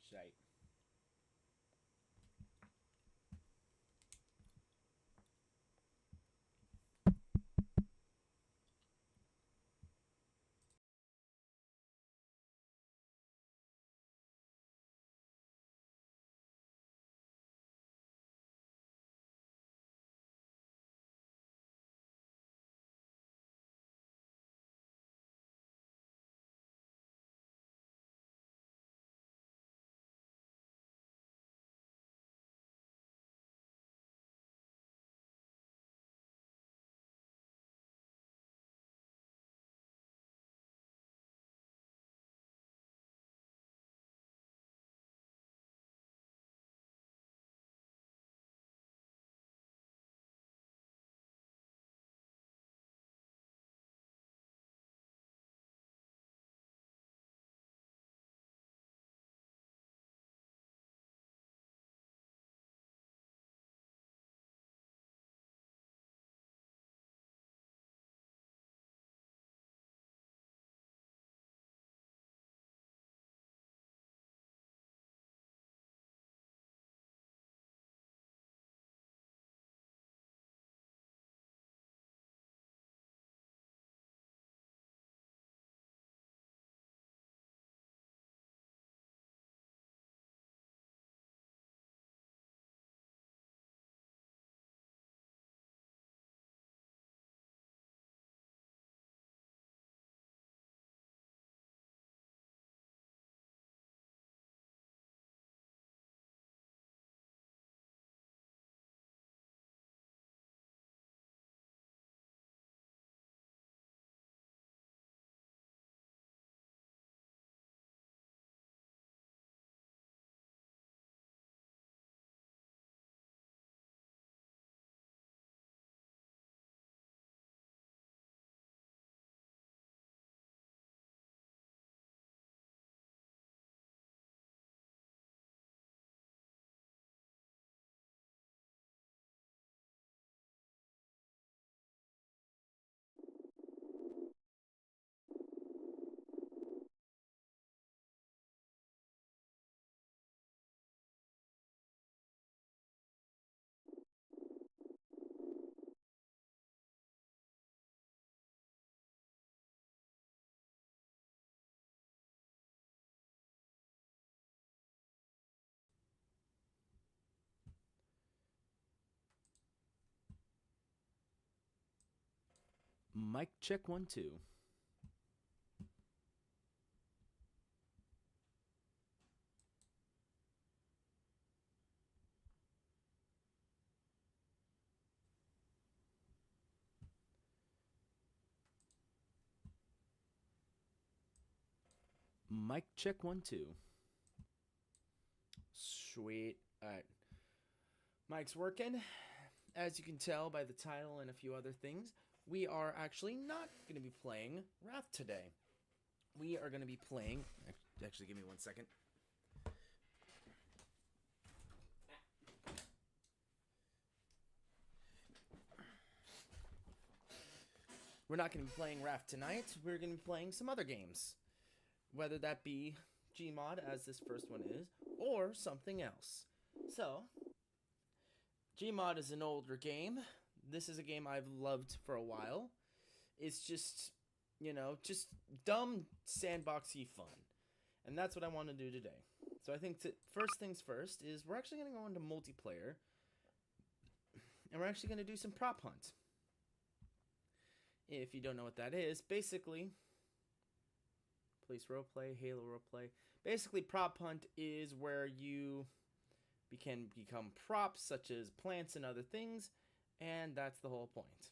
Shite. Mic check 1 2. Mic check 1 2. Sweet. Alright. Mic's working. As you can tell by the title and a few other things, we are actually not going to be playing Wrath today. We are going to be playing... Actually, give me 1 second. We're not going to be playing Wrath tonight. We're going to be playing some other games. Whether that be Gmod, as this first one is, or something else. So, Gmod is an older game. This is a game I've loved for a while. It's just, just dumb sandboxy fun. And that's what I want to do today. So I think first things first is we're actually going to go into multiplayer. And we're actually going to do some prop hunt. If you don't know what that is, basically, police roleplay, Halo roleplay. Basically, prop hunt is where you can become props such as plants and other things, and that's the whole point.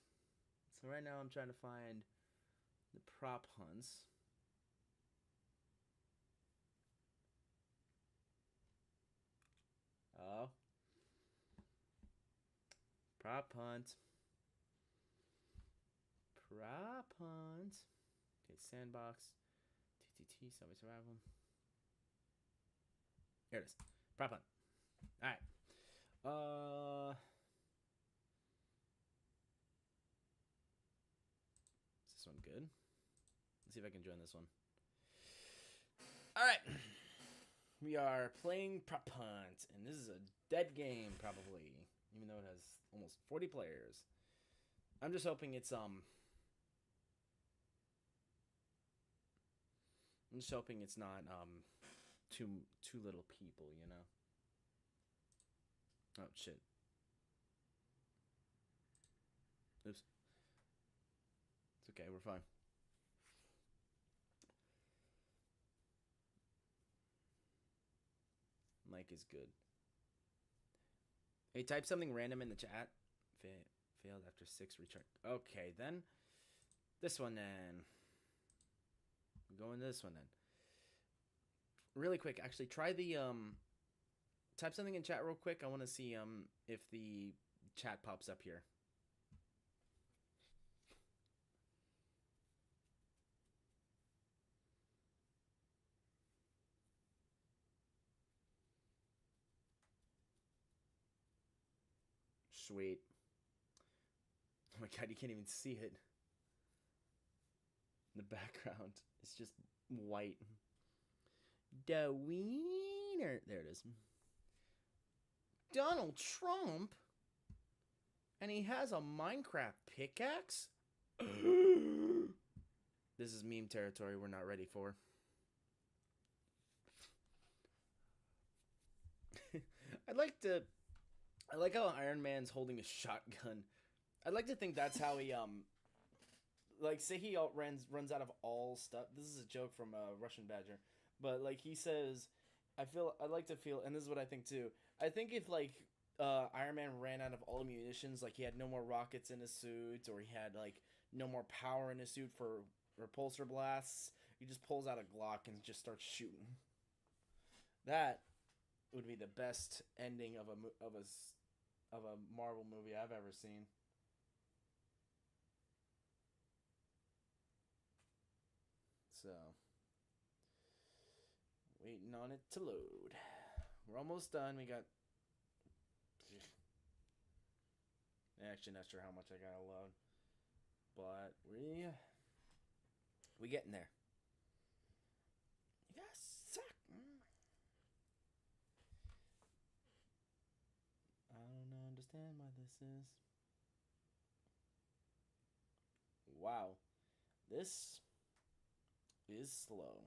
So right now I'm trying to find the prop hunts. Oh. Prop hunt. Prop hunt. Okay, sandbox. TTT, subway survival. Here it is. Prop hunt. Alright. Is this one good? Let's see if I can join this one. Alright. We are playing Prop Hunt, and this is a dead game, probably, even though it has almost 40 players. I'm just hoping it's I'm just hoping it's not too little people, you know. Oh shit. Oops. It's okay, we're fine. Mic is good. Hey, type something random in the chat. Failed after 6 retry. Okay, then. This one then. We're going to this one then. Really quick, actually, try the type something in chat real quick. I want to see if the chat pops up here. Sweet. Oh my god, you can't even see it. The background is just white. The wiener. There it is. Donald Trump? And he has a Minecraft pickaxe? This is meme territory we're not ready for. I like how Iron Man's holding a shotgun. I'd like to think that's how he like say he runs out of all stuff. This is a joke from Russian Badger, but like he says, I'd like to feel, and this is what I think too. I think if like Iron Man ran out of all munitions, like he had no more rockets in his suit, or he had like no more power in his suit for repulsor blasts, he just pulls out a Glock and just starts shooting. That would be the best ending of a Marvel movie I've ever seen. So, waiting on it to load. We're almost done. We got... Actually, not sure how much I gotta load. But we getting there. You guys suck. I don't understand why this is. Wow. This is slow.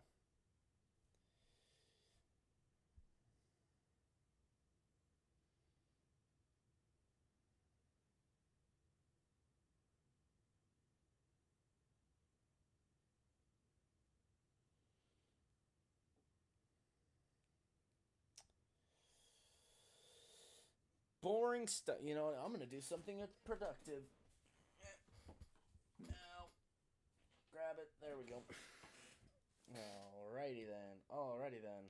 Boring stuff. You know what? I'm going to do something productive. Now, grab it. There we go. Alrighty then.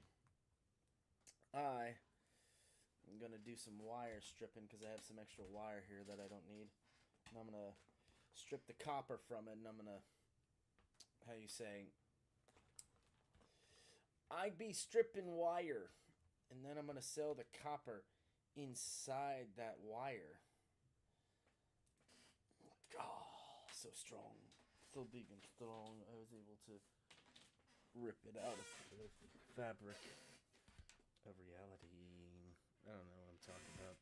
I'm going to do some wire stripping because I have some extra wire here that I don't need. And I'm going to strip the copper from it, and I'm going to, how you say, I be stripping wire, and then I'm going to sell the copper inside that wire. Oh, so strong. So big and strong. I was able to rip it out of the fabric of reality. I don't know what I'm talking about.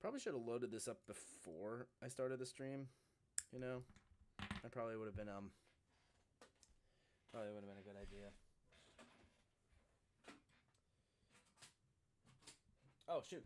Probably should have loaded this up before I started the stream. You know, that probably would have been a good idea. Oh shoot.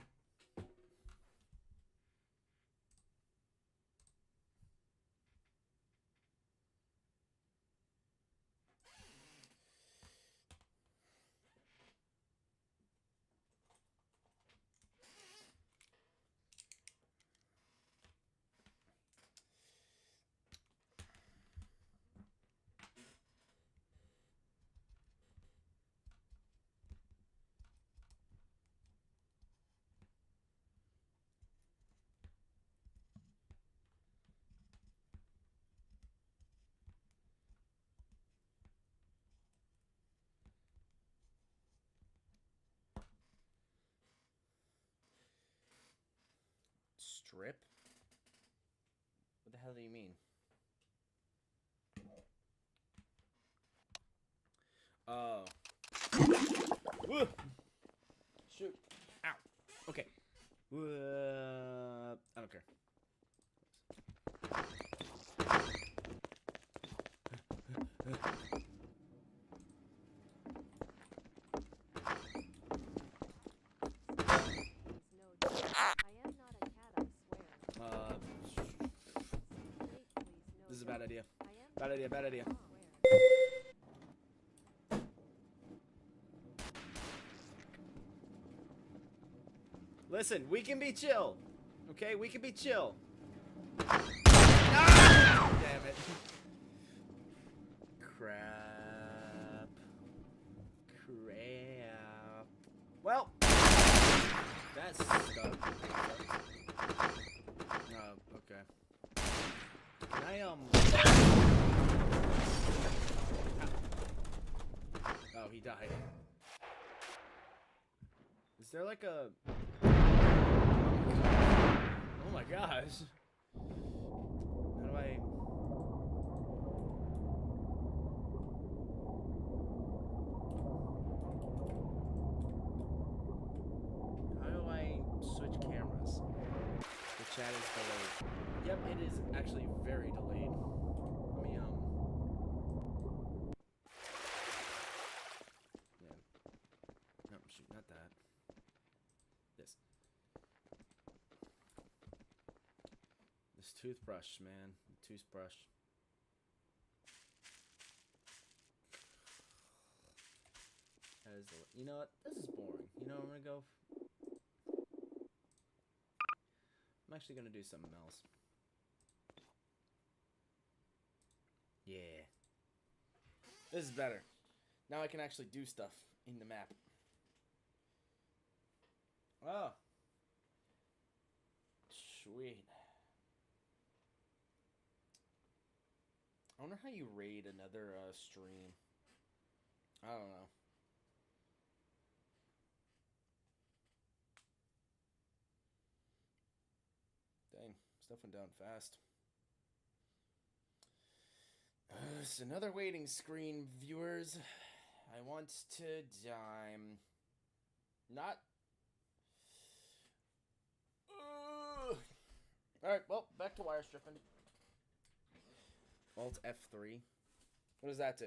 Strip? What the hell do you mean? Oh. Woo! Shoot. Ow. Okay. I don't care. This is a bad idea. Bad idea, bad idea. Listen, we can be chill. Okay, we can be chill. Ah! Damn it. Crap. Crap. Well, that's stuck. Oh, okay. Can I, Oh, he died. Is there like a... Oh my gosh. How do I... switch cameras? The chat is delayed. Yep, it is actually very delayed. Let me, yeah. No, shoot, not that. This. This toothbrush, man. The toothbrush. That is the... You know what? This is boring. You know what I'm gonna go... I'm actually gonna do something else. Yeah. This is better. Now I can actually do stuff in the map. Oh. Sweet. I wonder how you raid another stream. I don't know. Dang, stuff went down fast. It's another waiting screen, viewers. I want to die. Not. Alright, well, back to wire stripping. Alt F3. What does that do?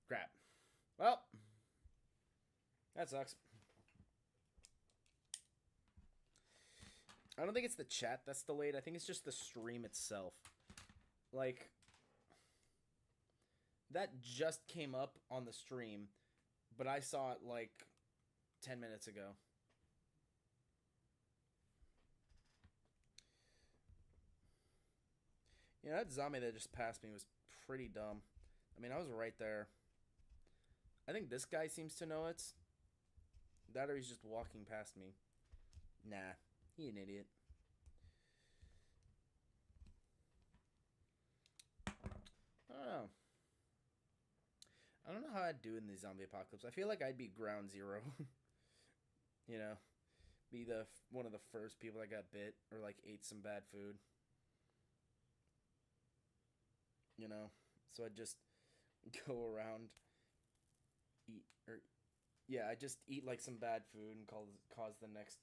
Crap. Well, that sucks. I don't think it's the chat that's delayed. I think it's just the stream itself. Like, that just came up on the stream, but I saw it like 10 minutes ago. You know, that zombie that just passed me was pretty dumb. I mean, I was right there. I think this guy seems to know it. That or he's just walking past me. Nah, he an idiot. I don't know how I'd do in the zombie apocalypse. I feel like I'd be ground zero. You know, be one of the first people that got bit or like ate some bad food. You know, so I'd just go around I just eat like some bad food and cause the next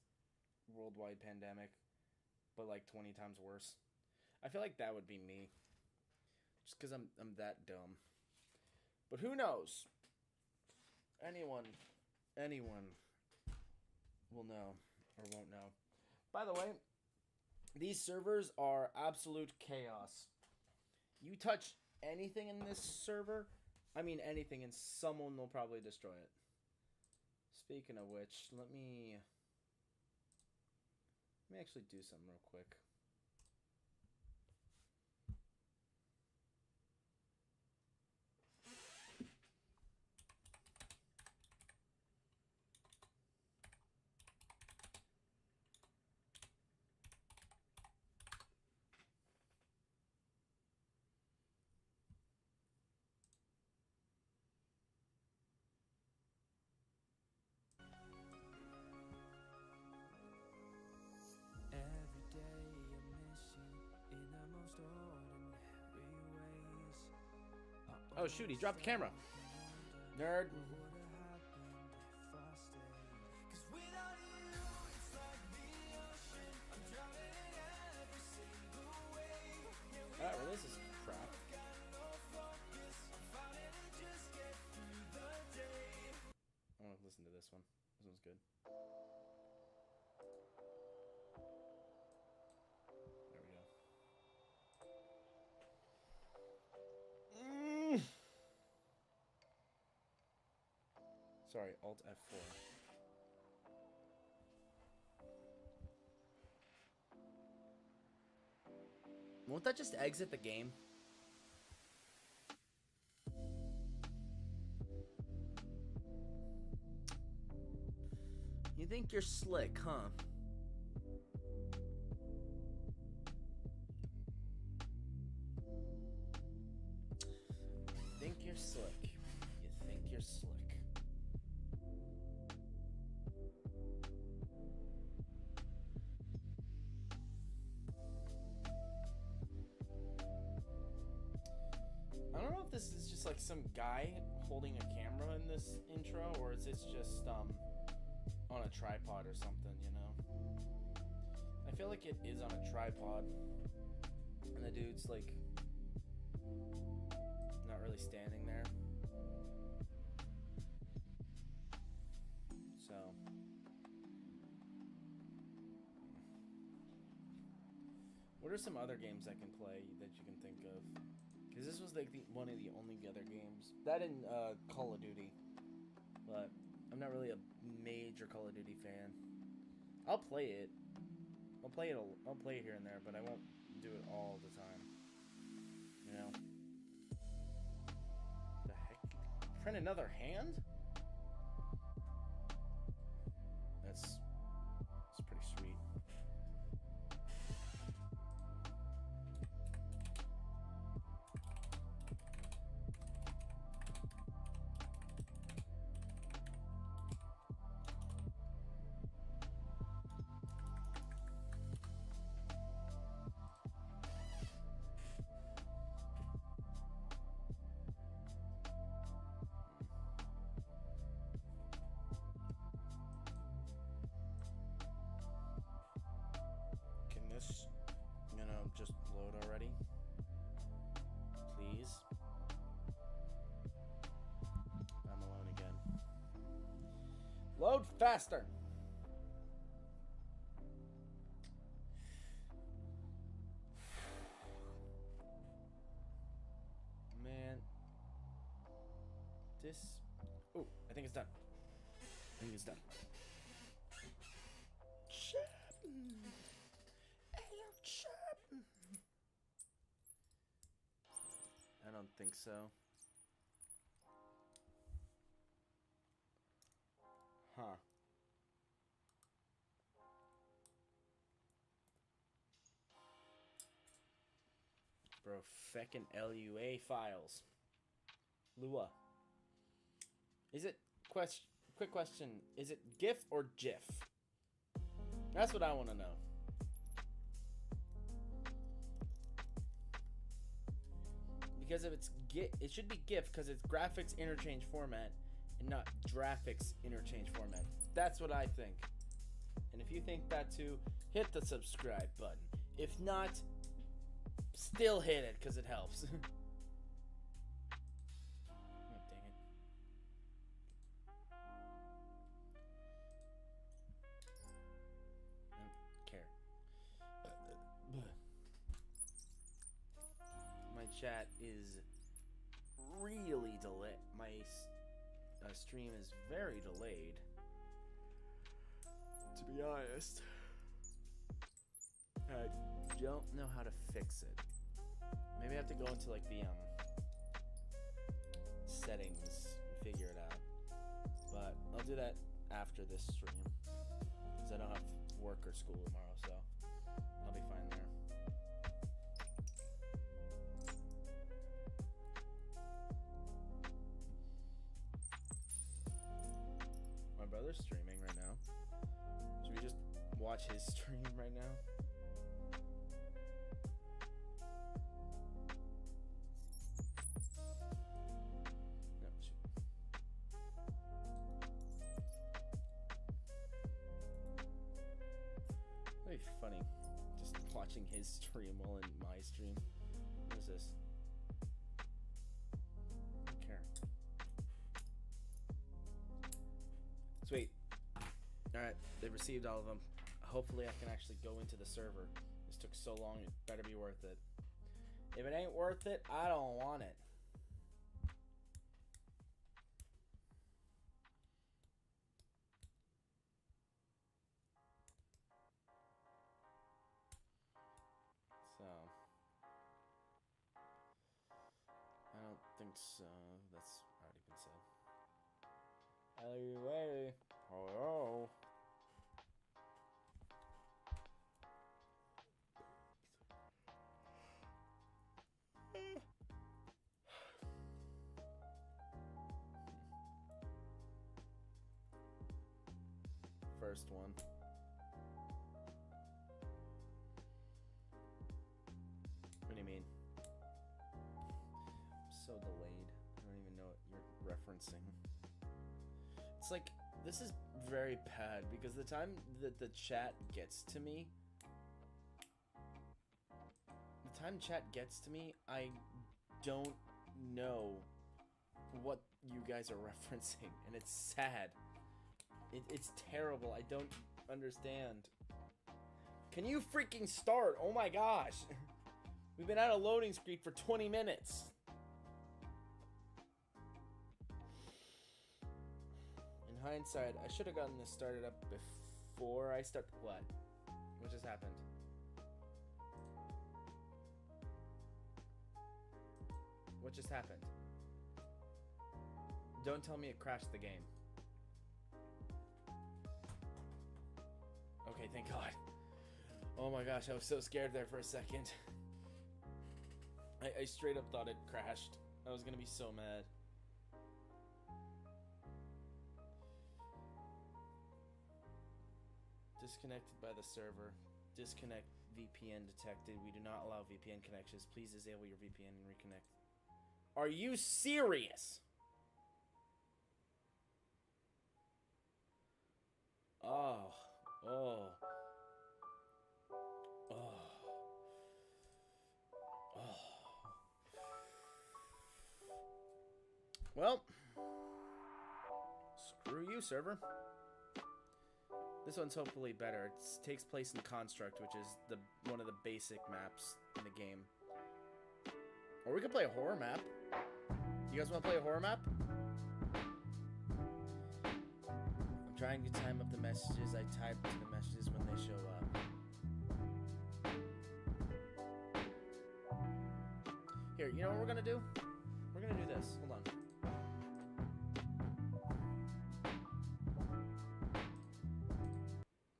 worldwide pandemic, but like 20 times worse. I feel like that would be me, just because I'm that dumb. But who knows? Anyone will know or won't know. By the way, these servers are absolute chaos. You touch anything in this server, I mean anything, and someone will probably destroy it. Speaking of which, let me actually do something real quick. Oh shoot, he dropped the camera. Nerd. Alright, well, this is crap. I want to listen to this one. This one's good. There we go. Sorry, Alt F4. Won't that just exit the game? You think you're slick, huh? You think you're slick. You think you're slick. I don't know if this is just like some guy holding a camera in this intro, or is this just on a tripod or something, you know? I feel like it is on a tripod, and the dude's like not really standing there. So what are some other games I can play that you can think of? Because this was like one of the only other games. That and Call of Duty. But I'm not really a major Call of Duty fan. I'll play it. I'll play it here and there, but I won't do it all the time. You know? The heck? Print another hand? That's pretty sweet. Just load already, please. I'm alone again. Load faster. Man, this. Oh, I think it's done. I think it's done. I don't think so. Huh. Bro, feckin' LUA files. Lua. Is it quick question, is it GIF or GIF? That's what I want to know. Because if it's GIF, it should be GIF because it's graphics interchange format and not graphics interchange format. That's what I think. And if you think that too, hit the subscribe button. If not, still hit it because it helps. Oh, dang it. I don't care. My chat is really delayed. My stream is very delayed, to be honest. I don't know how to fix it. Maybe I have to go into like the settings and figure it out. But I'll do that after this stream, because I don't have work or school tomorrow, so I'll be fine there. My brother's streaming right now. Should we just watch his stream right now? funny. Just watching his stream while in my stream. What is this? I don't care. Sweet. Alright, they've received all of them. Hopefully I can actually go into the server. This took so long, it better be worth it. If it ain't worth it, I don't want it. So, I don't think so. That's already been said. Anyway, hello. First one. What do you mean? I'm so delayed. I don't even know what you're referencing. It's like, this is very bad because the time that the chat gets to me, I don't know what you guys are referencing, and it's sad. It's terrible. I don't understand. Can you freaking start? Oh my gosh. We've been at a loading screen for 20 minutes. In hindsight, I should have gotten this started up before I start. What? What just happened? What just happened? Don't tell me it crashed the game. Okay, thank God. Oh my gosh, I was so scared there for a second. I straight up thought it crashed. I was gonna be so mad. Disconnected by the server. Disconnect VPN detected. We do not allow VPN connections. Please disable your VPN and reconnect. Are you serious? Oh. Oh. Oh. Oh. Well, screw you, server. This one's hopefully better. It takes place in Construct, which is one of the basic maps in the game. Or we could play a horror map. You guys want to play a horror map? I'm trying to time up the messages. I type to the messages when they show up. Here, you know what we're gonna do? We're gonna do this. Hold on.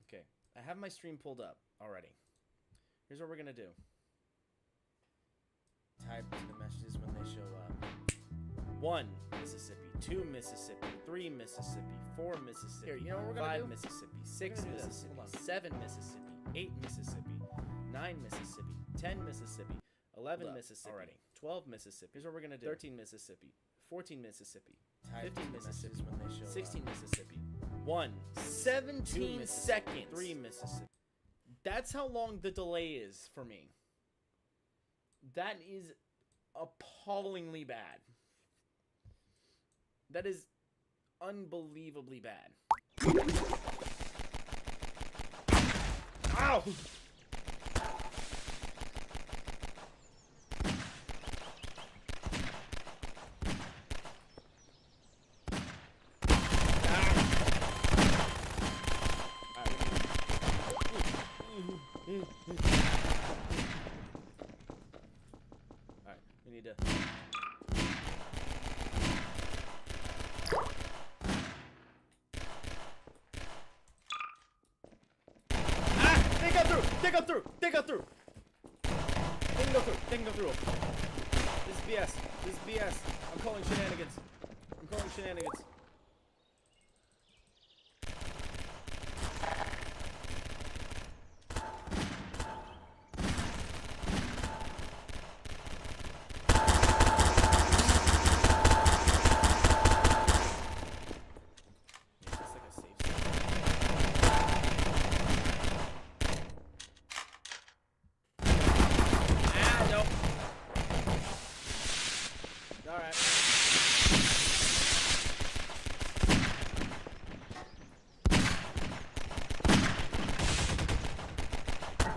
Okay, I have my stream pulled up already. Here's what we're gonna do. Type to the messages when they show up. 1 Mississippi, 2 Mississippi, 3 Mississippi, 4 Mississippi. Here, you know what we're gonna 5 do? Mississippi, 6 Mississippi, 7 Mississippi, 8 Mississippi, 9 Mississippi, 10 Mississippi, 11 Mississippi, already. 12 Mississippi. Here's what we're gonna do. 13 Mississippi, 14 Mississippi, 15 Mississippi, when they show 16 up. Mississippi, 1, 17 seconds, 3 Mississippi. That's how long the delay is for me. That is appallingly bad. That is unbelievably bad. Ow! Alright, we need to... They go through! They can go through. This is BS. This is BS. I'm calling shenanigans.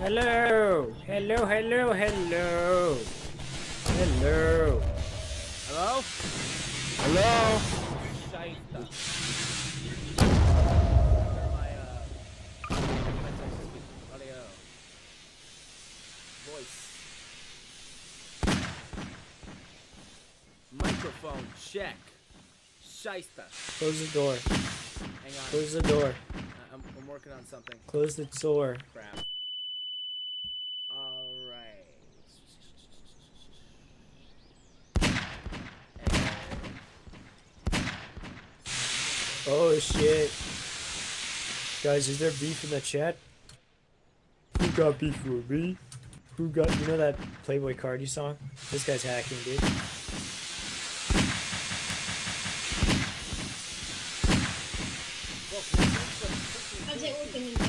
Hello. Hello, hello, hello. Hello. Hello? Hello. Shaita. Audio. Voice. Microphone check. Shaista. Close the door. Hang on. Close the door. I'm working on something. Close the door. Crap. Alright. Oh shit. Guys, is there beef in the chat? Who got beef with me? Who got, you know that Playboy Cardi song? This guy's hacking, dude. How's it working in there?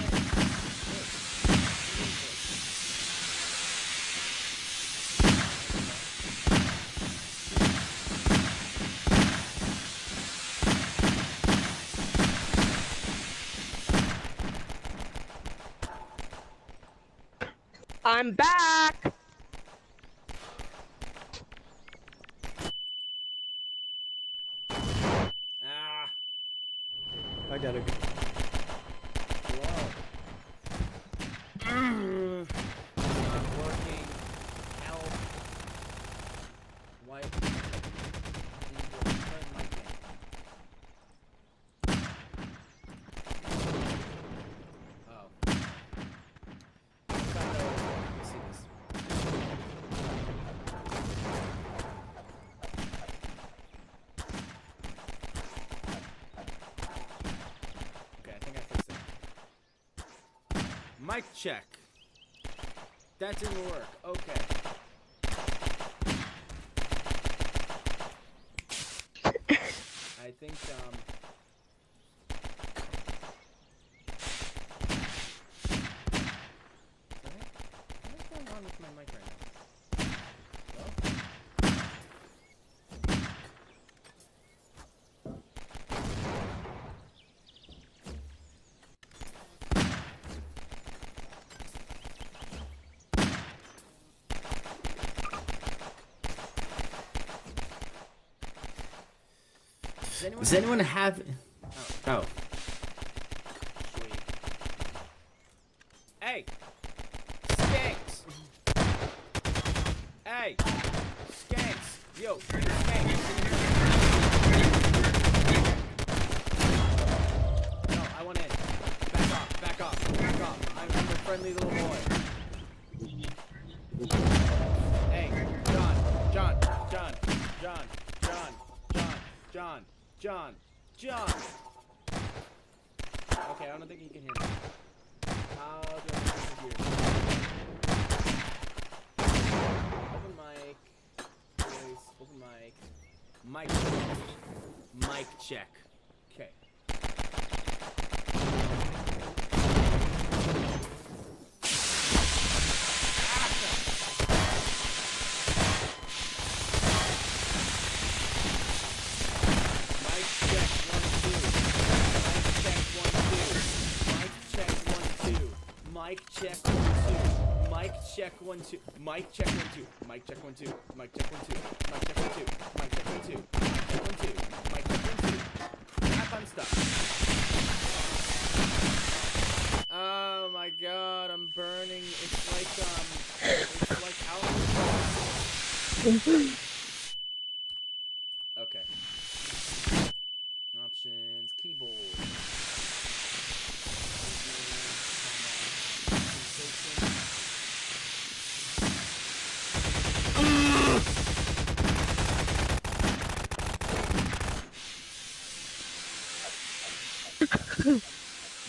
I'm back! Ah. I gotta go. Hello. Not working. Help. Wipe. Turn my game. Oh. Let me see this. Okay, I think I fixed it. Mic check. That didn't work. Okay. I think what's going on with my mic right now? Hello? Does anyone have? Oh. Sweet. Hey, skanks. Hey, skanks. Yo, skanks. No, I want in. Back off. Back off. Back off. I'm a friendly little boy. Hey, John. Okay, I don't think he can hear me. How do I make him hear me? Open mic. Voice. Open mic. Mic. Mic check. Okay. Mic check 1 2. Mic check 1 2. Mic check 1 2. Mic check 1 2. Mic check 1 2. Mic check 1 2. Mic check 1 2. Mic check 1 2. Mic check 1 2. Crap, I'm stuck. Oh my god, I'm burning. It's like okay. Options, keyboard.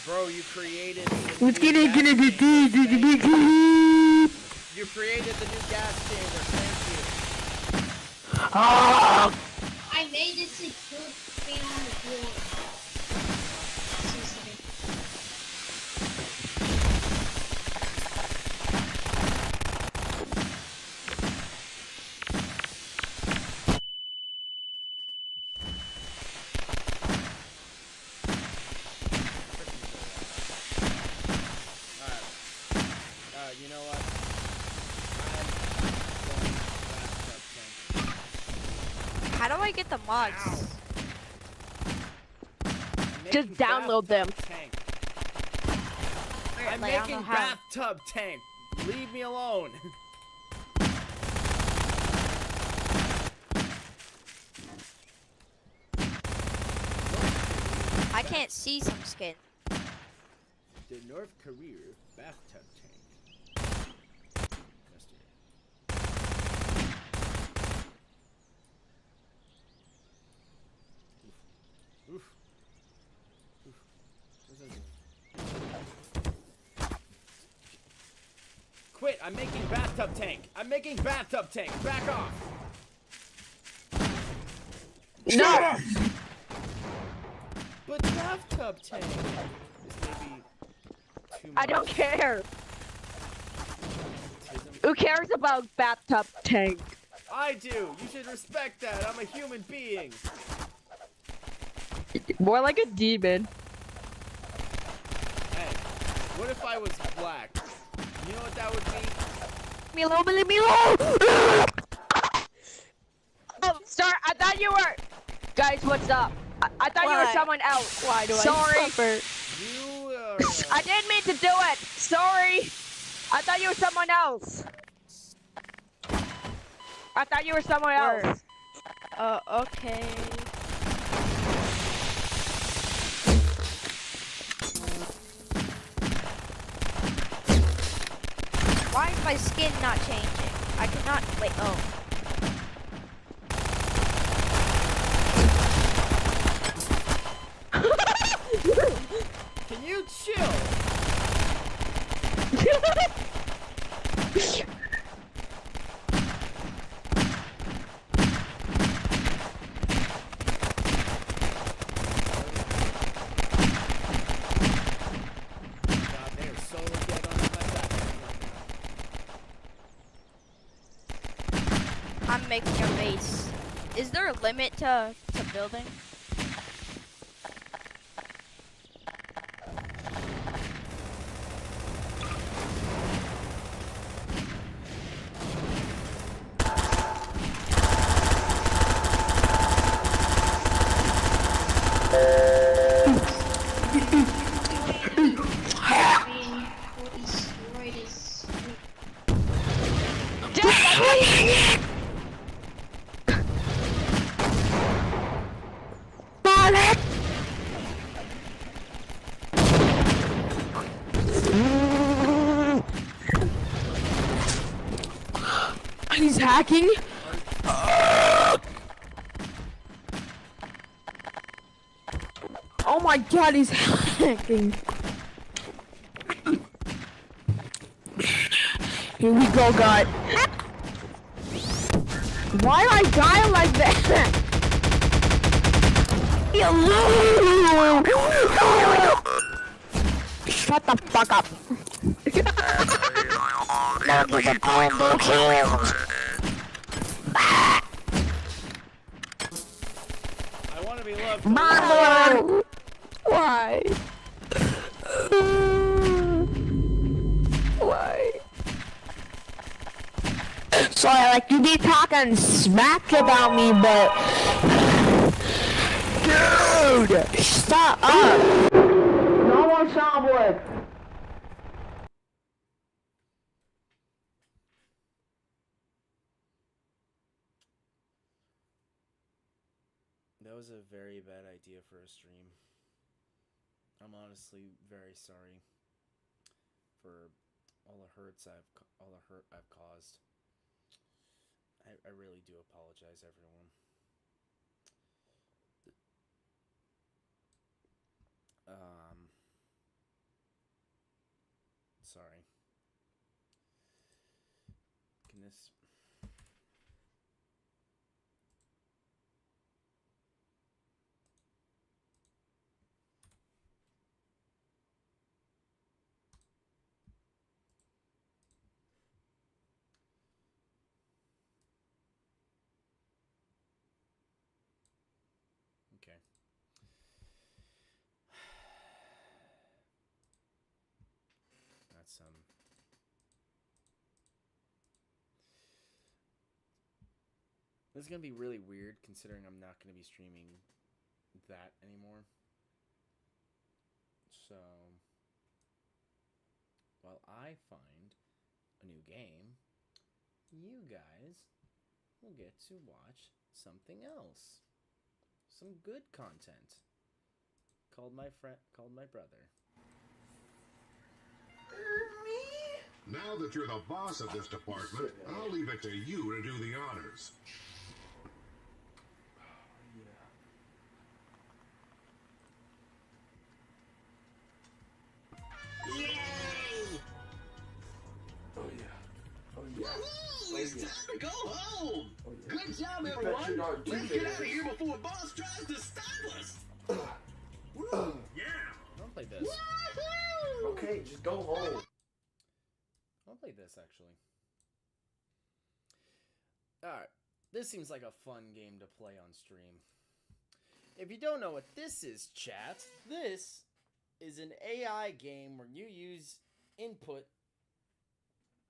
Bro, you created the new gas chamber. You created the new gas chamber. Thank you. I made it to put me on the floor. You do I get the mods? Ow. Just Making download them. bathtub tank. I'm Like, I don't making know how. bathtub tank. Leave me alone. I can't see some skin. The North Korea bathtub tank. Oof. Oof. Oof. What's that doing? Quit! I'm making bathtub tank! I'm making bathtub tank! Back off! No! But bathtub tank is maybe too much. I don't care. Autism. Who cares about bathtub tank? I do! You should respect that! I'm a human being! More like a demon. Hey, what if I was black? You know what that would mean? Milo, Milo! Oh, sorry, I thought you were... Guys, what's up? I thought you were Why? someone else. Why do Sorry. I suffer? You are... I didn't mean to do it. Sorry. I thought you were someone else. I thought you were someone else. Okay. Why is my skin not changing? I cannot wait. Oh. Can you chill? God, they are so dead on my back. I'm making a base. Is there a limit to building? Being will destroy this. He's hacking. Oh my god, he's hacking. Here we go, God. Why do I die like that? Shut the fuck up. I want to be loved. Mambo! Why? Why? Sorry, like you be talking smack about me, but dude, stop up. No more soundboard. That was a very bad idea for a stream. I'm honestly very sorry for all the hurt I've caused. I really do apologize, everyone. Sorry. Can this... Okay. That's This is gonna be really weird considering I'm not gonna be streaming that anymore. So while I find a new game, you guys will get to watch something else. Some good content. Called my brother. Now that you're the boss of this department, I'll leave it to you to do the honors. Yay! Oh yeah. Oh yeah. Woohoo! It's time to go home! Good job, everyone! Let's get out of here before boss tries to stop us! Yeah! Don't play this. Okay, just go home. I'll play this actually. Alright. This seems like a fun game to play on stream. If you don't know what this is, chat, this is an AI game where you use input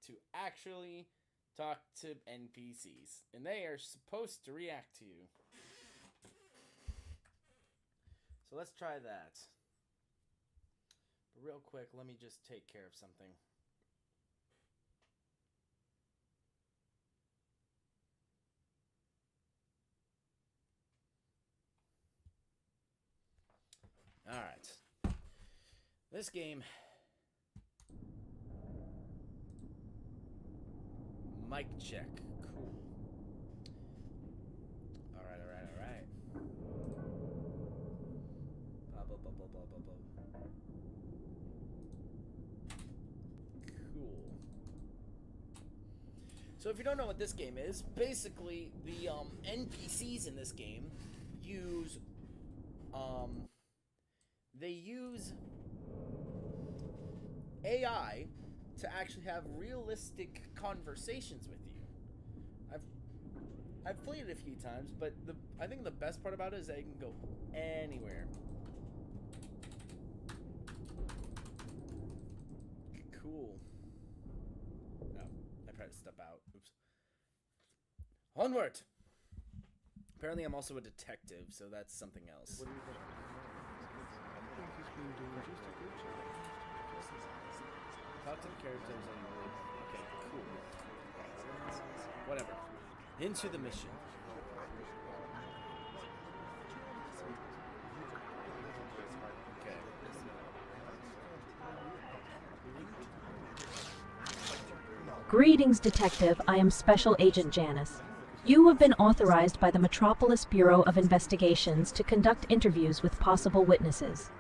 to actually talk to NPCs. And they are supposed to react to you. So let's try that. But real quick, let me just take care of something. Alright. This game... Mic check. Cool. Alright. Cool. So if you don't know what this game is, basically the NPCs in this game use AI to actually have realistic conversations with you. I've played it a few times, but I think the best part about it is that you can go anywhere. Cool. Oh, I tried to step out. Oops. Onward! Apparently I'm also a detective, so that's something else. What do you think? Talk to the characters anyway. Okay, cool. Whatever. Into the mission. Okay. Greetings, Detective. I am Special Agent Janice. You have been authorized by the Metropolis Bureau of Investigations to conduct interviews with possible witnesses.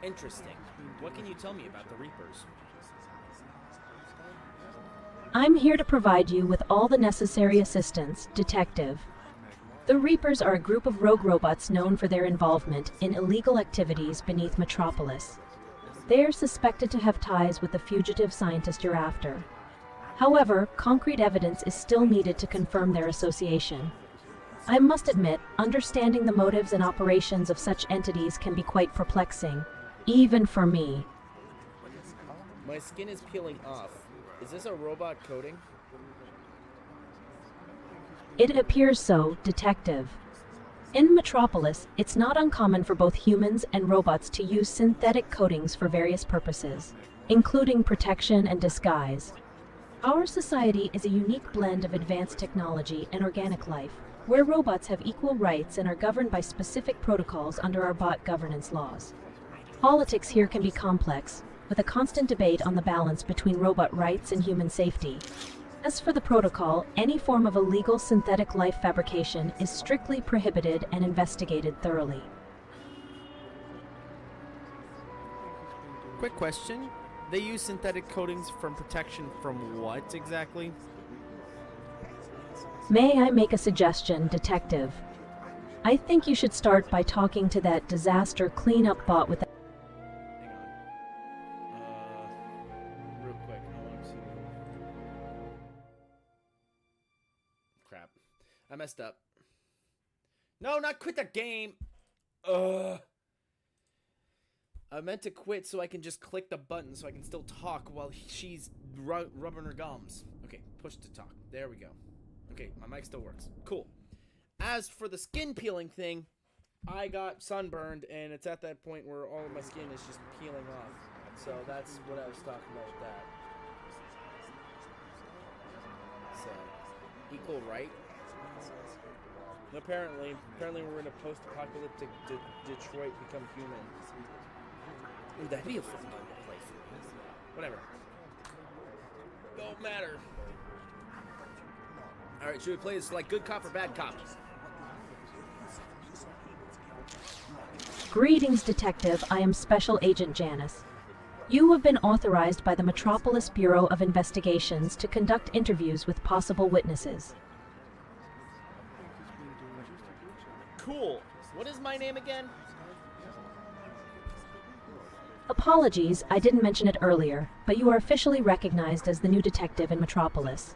Interesting. What can you tell me about the Reapers? I'm here to provide you with all the necessary assistance, Detective. The Reapers are a group of rogue robots known for their involvement in illegal activities beneath Metropolis. They are suspected to have ties with the fugitive scientist you're after. However, concrete evidence is still needed to confirm their association. I must admit, understanding the motives and operations of such entities can be quite perplexing, even for me. My skin is peeling off. Is this a robot coding? It appears so, Detective. In Metropolis, it's not uncommon for both humans and robots to use synthetic coatings for various purposes, including protection and disguise. Our society is a unique blend of advanced technology and organic life, where robots have equal rights and are governed by specific protocols under our bot governance laws. Politics here can be complex, with a constant debate on the balance between robot rights and human safety. As for the protocol, any form of illegal synthetic life fabrication is strictly prohibited and investigated thoroughly. Quick question. They use synthetic coatings from protection from what exactly? May I make a suggestion, Detective? I think you should start by talking to that disaster cleanup bot with Hang on. Real quick. I want to see. Crap. I messed up. No, not quit the game. Ugh. I meant to quit so I can just click the button so I can still talk while she's rubbing her gums. Okay, push to talk. There we go. Okay, my mic still works. Cool. As for the skin peeling thing, I got sunburned, and it's at that point where all of my skin is just peeling off. So that's what I was talking about with that. So, equal right. Apparently we're in a post-apocalyptic Detroit become human. Ooh, that'd be a fun game to play for. Whatever. Don't matter. Alright, should we play this like good cop or bad cop? Greetings, Detective. I am Special Agent Janice. You have been authorized by the Metropolis Bureau of Investigations to conduct interviews with possible witnesses. Cool. What is my name again? Apologies, I didn't mention it earlier, but you are officially recognized as the new detective in Metropolis.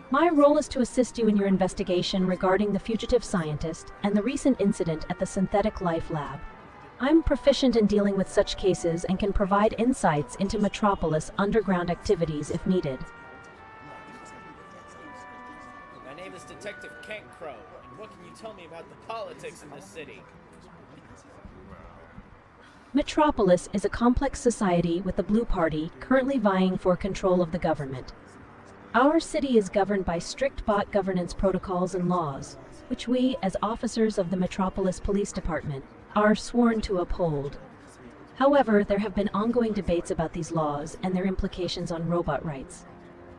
My role is to assist you in your investigation regarding the fugitive scientist and the recent incident at the Synthetic Life Lab. I'm proficient in dealing with such cases and can provide insights into Metropolis underground activities if needed. My name is Detective Kent Crow, and what can you tell me about the politics in this city? Metropolis is a complex society with the Blue Party currently vying for control of the government. Our city is governed by strict bot governance protocols and laws, which we, as officers of the Metropolis Police Department, are sworn to uphold. However, there have been ongoing debates about these laws and their implications on robot rights.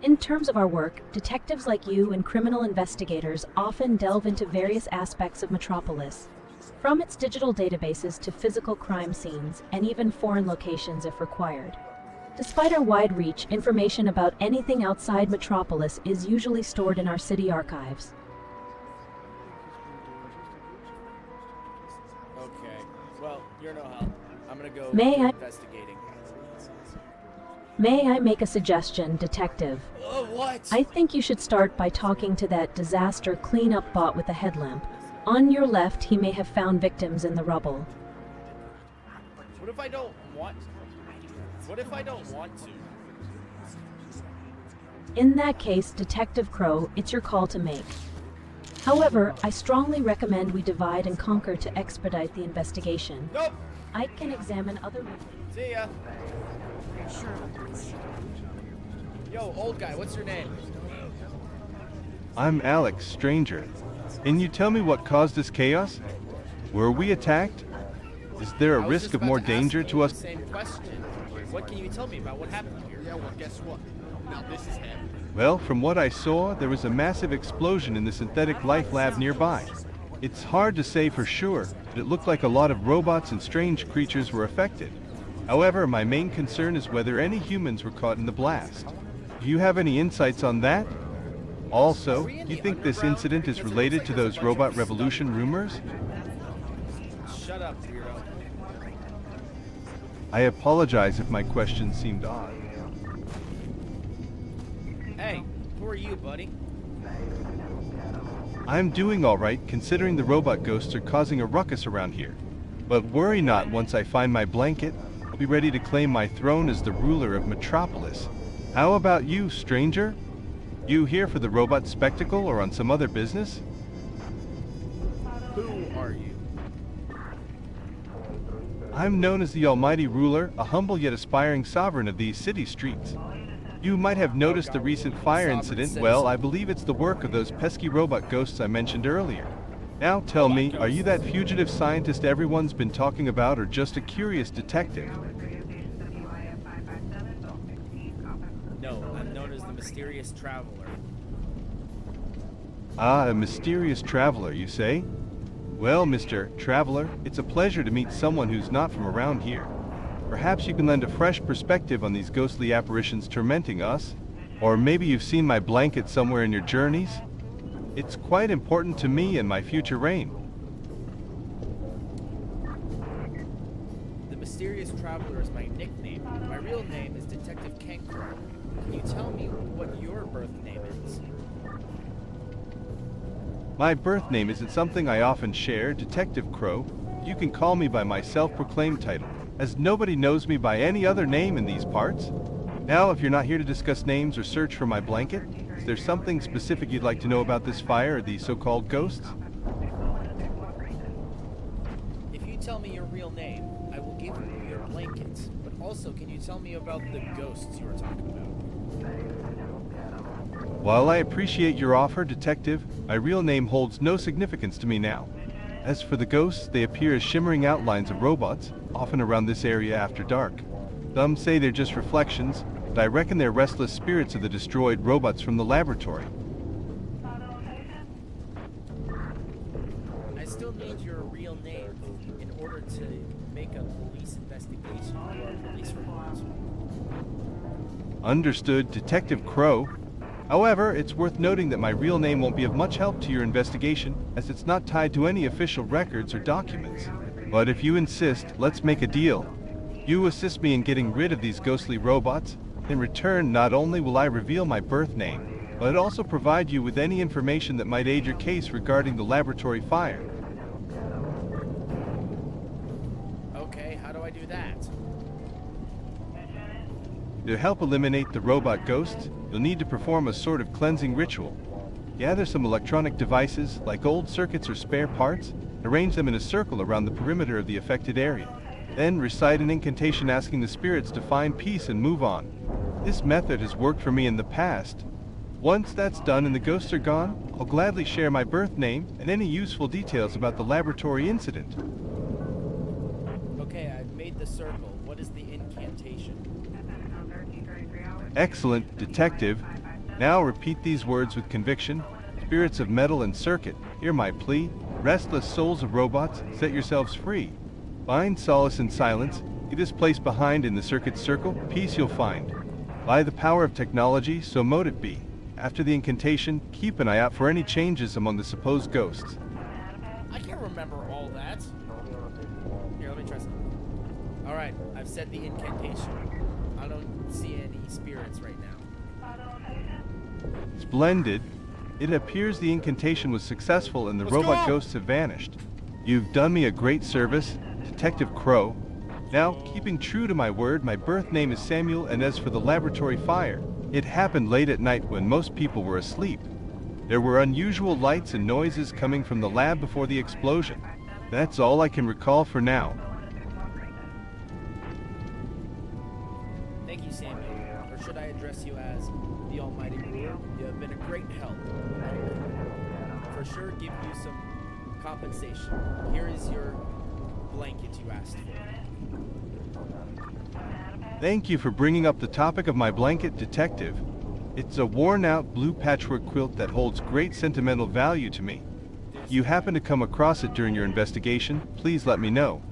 In terms of our work, detectives like you and criminal investigators often delve into various aspects of Metropolis, from its digital databases to physical crime scenes and even foreign locations if required. Despite our wide reach, information about anything outside Metropolis is usually stored in our city archives. Okay. Well, you're no help. I'm gonna go investigating. May I make a suggestion, Detective? What? I think you should start by talking to that disaster cleanup bot with a headlamp. On your left, he may have found victims in the rubble. What if I don't want to? What if I don't want to? In that case, Detective Crow, it's your call to make. However, I strongly recommend we divide and conquer to expedite the investigation. Nope. I can examine other... See ya. Yo, old guy, what's your name? I'm Alex, stranger. Can you tell me what caused this chaos? Were we attacked? Is there a risk of more danger to us? Same question. What can you tell me about what happened here? Yeah, well, guess what? Now this is happening. Well, from what I saw, there was a massive explosion in the Synthetic Life Lab nearby. It's hard to say for sure, but it looked like a lot of robots and strange creatures were affected. However, my main concern is whether any humans were caught in the blast. Do you have any insights on that? Also, do you think this incident is related to those robot revolution rumors? Shut up, weirdo. I apologize if my question seemed odd. Hey, who are you, buddy? I'm doing alright considering the robot ghosts are causing a ruckus around here. But worry not, once I find my blanket, I'll be ready to claim my throne as the ruler of Metropolis. How about you, stranger? You here for the robot spectacle or on some other business? Who are you? I'm known as the Almighty Ruler, a humble yet aspiring sovereign of these city streets. You might have noticed the recent fire incident. Well, I believe it's the work of those pesky robot ghosts I mentioned earlier. Now tell me, are you that fugitive scientist everyone's been talking about or just a curious detective? No, I'm known as the Mysterious Traveler. Ah, a mysterious traveler, you say? Well, Mr. Traveler, it's a pleasure to meet someone who's not from around here. Perhaps you can lend a fresh perspective on these ghostly apparitions tormenting us. Or maybe you've seen my blanket somewhere in your journeys. It's quite important to me and my future reign. The Mysterious Traveler is my nickname. My real name is Detective Cankro. Can you tell me what your birth name is? My birth name isn't something I often share, Detective Crow. You can call me by my self-proclaimed title. as nobody knows me by any other name in these parts. Now, if you're not here to discuss names or search for my blanket, is there something specific you'd like to know about this fire or these so-called ghosts? If you tell me your real name, I will give you your blanket. But also, can you tell me about the ghosts you were talking about? While I appreciate your offer, Detective, my real name holds no significance to me now. As for the ghosts, they appear as shimmering outlines of robots, often around this area after dark. Some say they're just reflections, but I reckon they're restless spirits of the destroyed robots from the laboratory. I still need your real name in order to make a police investigation or a police report. Understood, Detective Crow. However, it's worth noting that my real name won't be of much help to your investigation, as it's not tied to any official records or documents. But if you insist, let's make a deal. You assist me in getting rid of these ghostly robots. In return, not only will I reveal my birth name, but also provide you with any information that might aid your case regarding the laboratory fire. Okay, how do I do that? To help eliminate the robot ghosts, you'll need to perform a sort of cleansing ritual. Gather some electronic devices, like old circuits or spare parts, and arrange them in a circle around the perimeter of the affected area. Then recite an incantation asking the spirits to find peace and move on. This method has worked for me in the past. Once that's done and the ghosts are gone, I'll gladly share my birth name and any useful details about the laboratory incident. Okay, I've made the circle. What is the incantation? Excellent, Detective. Now repeat these words with conviction. Spirits of metal and circuit, hear my plea. Restless souls of robots, set yourselves free. Find solace in silence. Leave this place behind in the circuit circle. Peace you'll find. By the power of technology, so mote it be. After the incantation, keep an eye out for any changes among the supposed ghosts. I can't remember all that. Here, let me try something. Alright, I've said the incantation. I don't see any spirits right now. Splendid. It appears the incantation was successful and the Let's robot go! ghosts have vanished. You've done me a great service, Detective Crow. Now, keeping true to my word, my birth name is Samuel, and as for the laboratory fire, it happened late at night when most people were asleep. There were unusual lights and noises coming from the lab before the explosion. That's all I can recall for now. Thank you, Samuel. Or should I address you as the Almighty Ruler? You have been a great help. I will for sure give you some compensation. Here is your blanket you asked for. Thank you for bringing up the topic of my blanket, Detective. It's a worn-out blue patchwork quilt that holds great sentimental value to me. If you happen to come across it during your investigation, please let me know.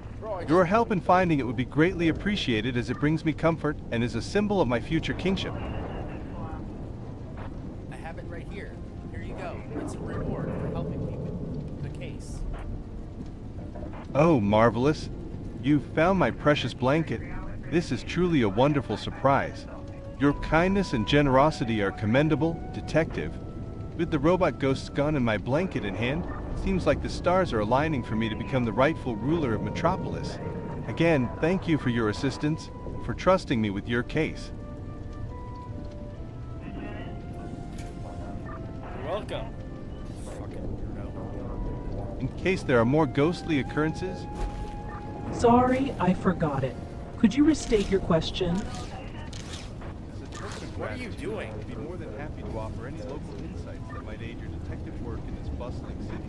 Your help in finding it would be greatly appreciated, as it brings me comfort and is a symbol of my future kingship. I have it right here. Here you go. It's a reward for helping me with the case. Oh, marvelous. You've found my precious blanket. This is truly a wonderful surprise. Your kindness and generosity are commendable, Detective. With the robot ghosts gone and my blanket in hand, it seems like the stars are aligning for me to become the rightful ruler of Metropolis. Again, thank you for your assistance, for trusting me with your case. You're welcome. Fucking weirdo. In case there are more ghostly occurrences, Sorry, I forgot it. Could you restate your question? What are you doing? I'd be more than happy to offer any local insights that might aid your detective work in this bustling city.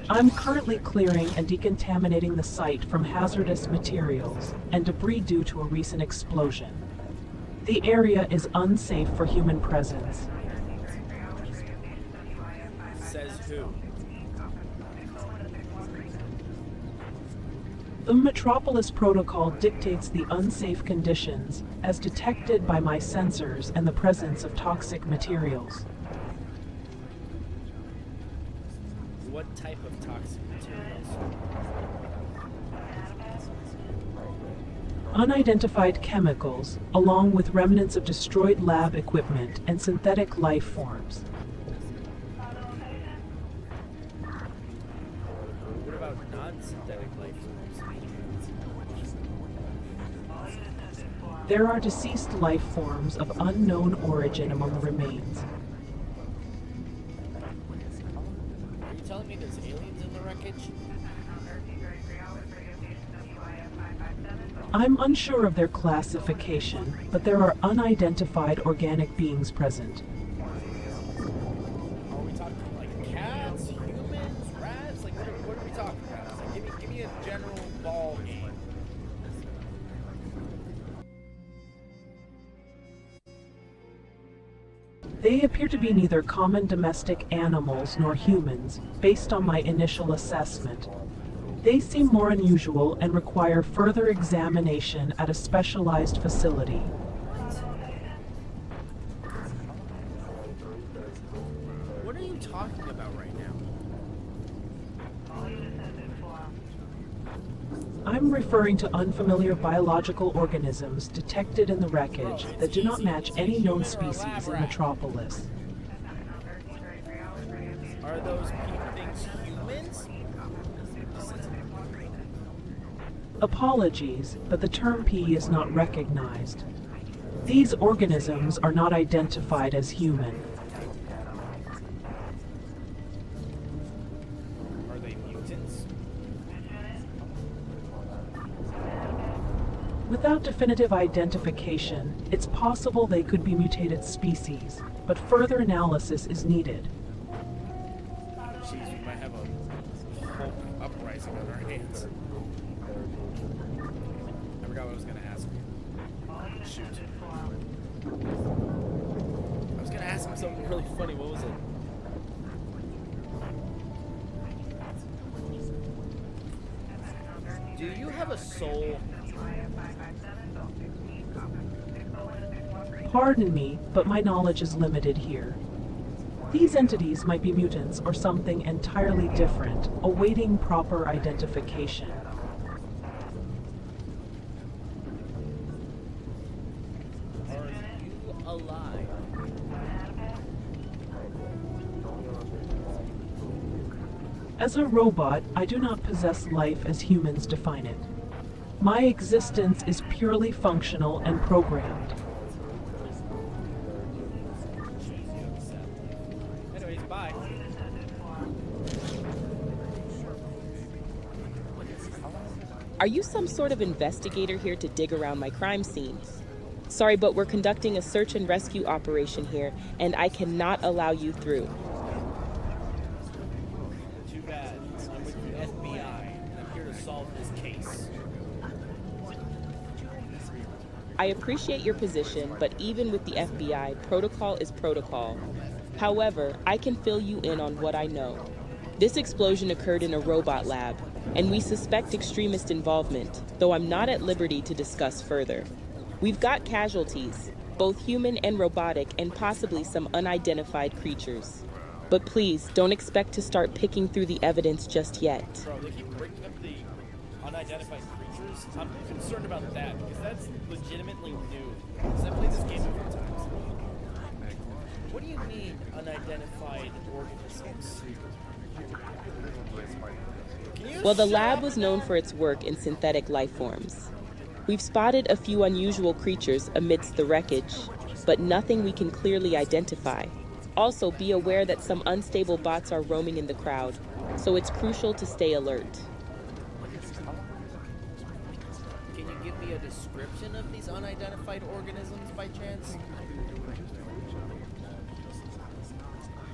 I'm currently clearing and decontaminating the site from hazardous materials and debris due to a recent explosion. The area is unsafe for human presence. Says who? The Metropolis Protocol dictates the unsafe conditions as detected by my sensors and the presence of toxic materials. What type of toxic materials? Unidentified chemicals, along with remnants of destroyed lab equipment and synthetic life forms. What about non-synthetic life forms? There are deceased life forms of unknown origin among the remains. Are you telling me there's aliens in the wreckage? I'm unsure of their classification, but there are unidentified organic beings present. Are we talking like cats, humans, rats? Like what are we talking about? Like, give me a general ball game. They appear to be neither common domestic animals nor humans, based on my initial assessment. They seem more unusual and require further examination at a specialized facility. What are you talking about right now? I'm referring to unfamiliar biological organisms detected in the wreckage that do not match any known species in Metropolis. Are those things humans? Apologies, but the term P is not recognized. These organisms are not identified as human. Are they mutants? Without definitive identification, it's possible they could be mutated species, but further analysis is needed. Jeez, we might have a Hulk uprising on our hands. I forgot what I was gonna ask. Shoot. I was gonna ask him something really funny. What was it? Do you have a soul? Pardon me, but my knowledge is limited here. These entities might be mutants or something entirely different, awaiting proper identification. Are you alive? As a robot, I do not possess life as humans define it. My existence is purely functional and programmed. Anyways, bye. Are you some sort of investigator here to dig around my crime scenes? Sorry, but we're conducting a search and rescue operation here, and I cannot allow you through. Too bad. I'm with the FBI, and I'm here to solve this case. I appreciate your position, but even with the FBI, protocol is protocol. However, I can fill you in on what I know. This explosion occurred in a robot lab, and we suspect extremist involvement, though I'm not at liberty to discuss further. We've got casualties, both human and robotic, and possibly some unidentified creatures. But please, don't expect to start picking through the evidence just yet. Bro, they keep bringing up the unidentified creatures. I'm concerned about that, because that's legitimately new. Because I played this game a few times. What do you mean, unidentified organisms? Well, the lab was known for its work in synthetic life forms. We've spotted a few unusual creatures amidst the wreckage, but nothing we can clearly identify. Also, be aware that some unstable bots are roaming in the crowd, so it's crucial to stay alert. Can you give me a description of these unidentified organisms by chance?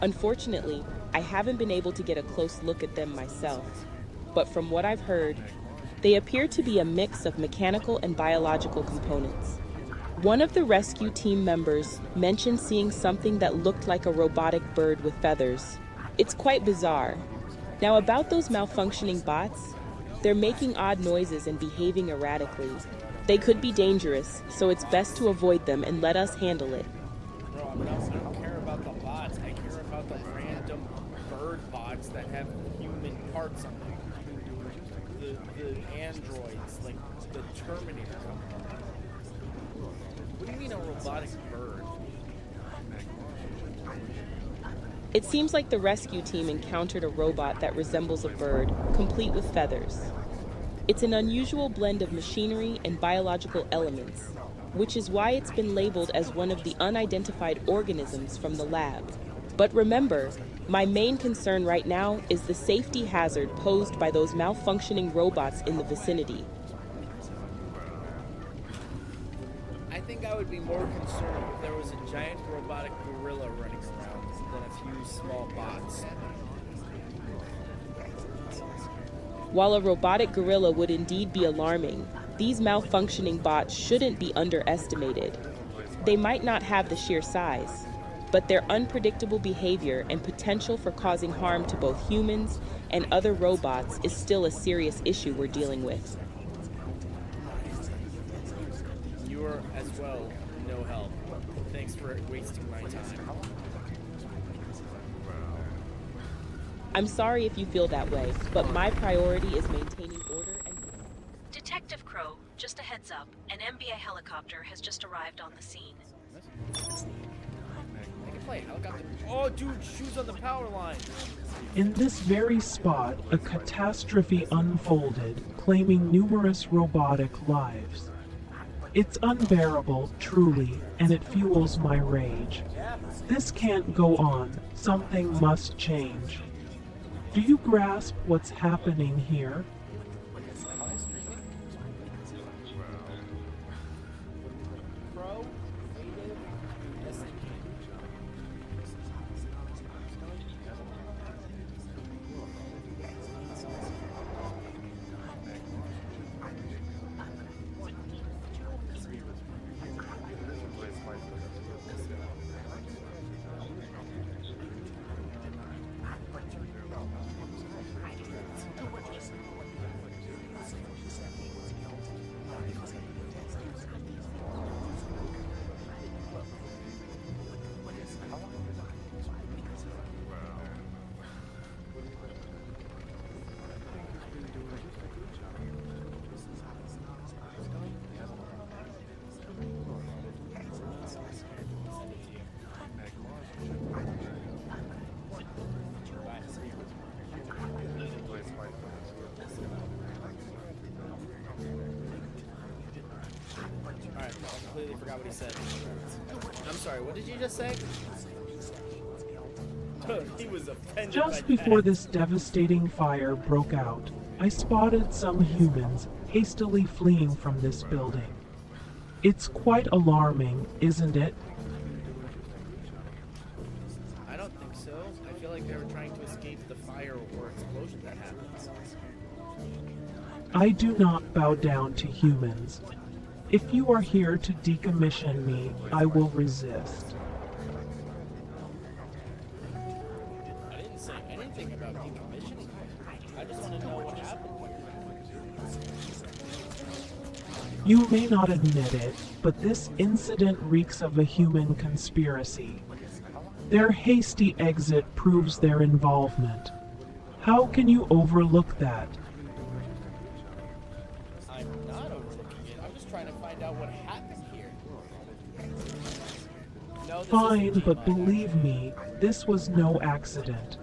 Unfortunately, I haven't been able to get a close look at them myself, but from what I've heard, they appear to be a mix of mechanical and biological components. One of the rescue team members mentioned seeing something that looked like a robotic bird with feathers. It's quite bizarre. Now about those malfunctioning bots, they're making odd noises and behaving erratically. They could be dangerous, so it's best to avoid them and let us handle it. Bro, I don't care about the bots. I care about the random bird bots that have human parts on them. The androids, like the Terminator company. What do you mean a robotic bird? It seems like the rescue team encountered a robot that resembles a bird, complete with feathers. It's an unusual blend of machinery and biological elements. which is why it's been labeled as one of the unidentified organisms from the lab. But remember, my main concern right now is the safety hazard posed by those malfunctioning robots in the vicinity. I think I would be more concerned if there was a giant robotic gorilla running around than a few small bots. While a robotic gorilla would indeed be alarming, these malfunctioning bots shouldn't be underestimated. They might not have the sheer size, but their unpredictable behavior and potential for causing harm to both humans and other robots is still a serious issue we're dealing with. You are as well no help. Thanks for wasting my time. I'm sorry if you feel that way, but my priority is maintaining order and... Detective Crow, just a heads up, an MBA helicopter has just arrived on the scene. I can play helicopter. Oh, dude, shoes on the power line. In this very spot, a catastrophe unfolded, claiming numerous robotic lives. It's unbearable, truly, and it fuels my rage. This can't go on. Something must change. Do you grasp what's happening here? I completely forgot what he said. I'm sorry, what did you just say? Dude, he was offended. Just before this devastating fire broke out, I spotted some humans hastily fleeing from this building. It's quite alarming, isn't it? I don't think so. I feel like they were trying to escape the fire or explosion that happened. I do not bow down to humans. If you are here to decommission me, I will resist. I didn't say anything about decommissioning. I just want to know what happened here. You may not admit it, but this incident reeks of a human conspiracy. Their hasty exit proves their involvement. How can you overlook that? I'm not overlooking it. I'm just trying to find out what happened here. No, Fine, but believe me, this was no accident.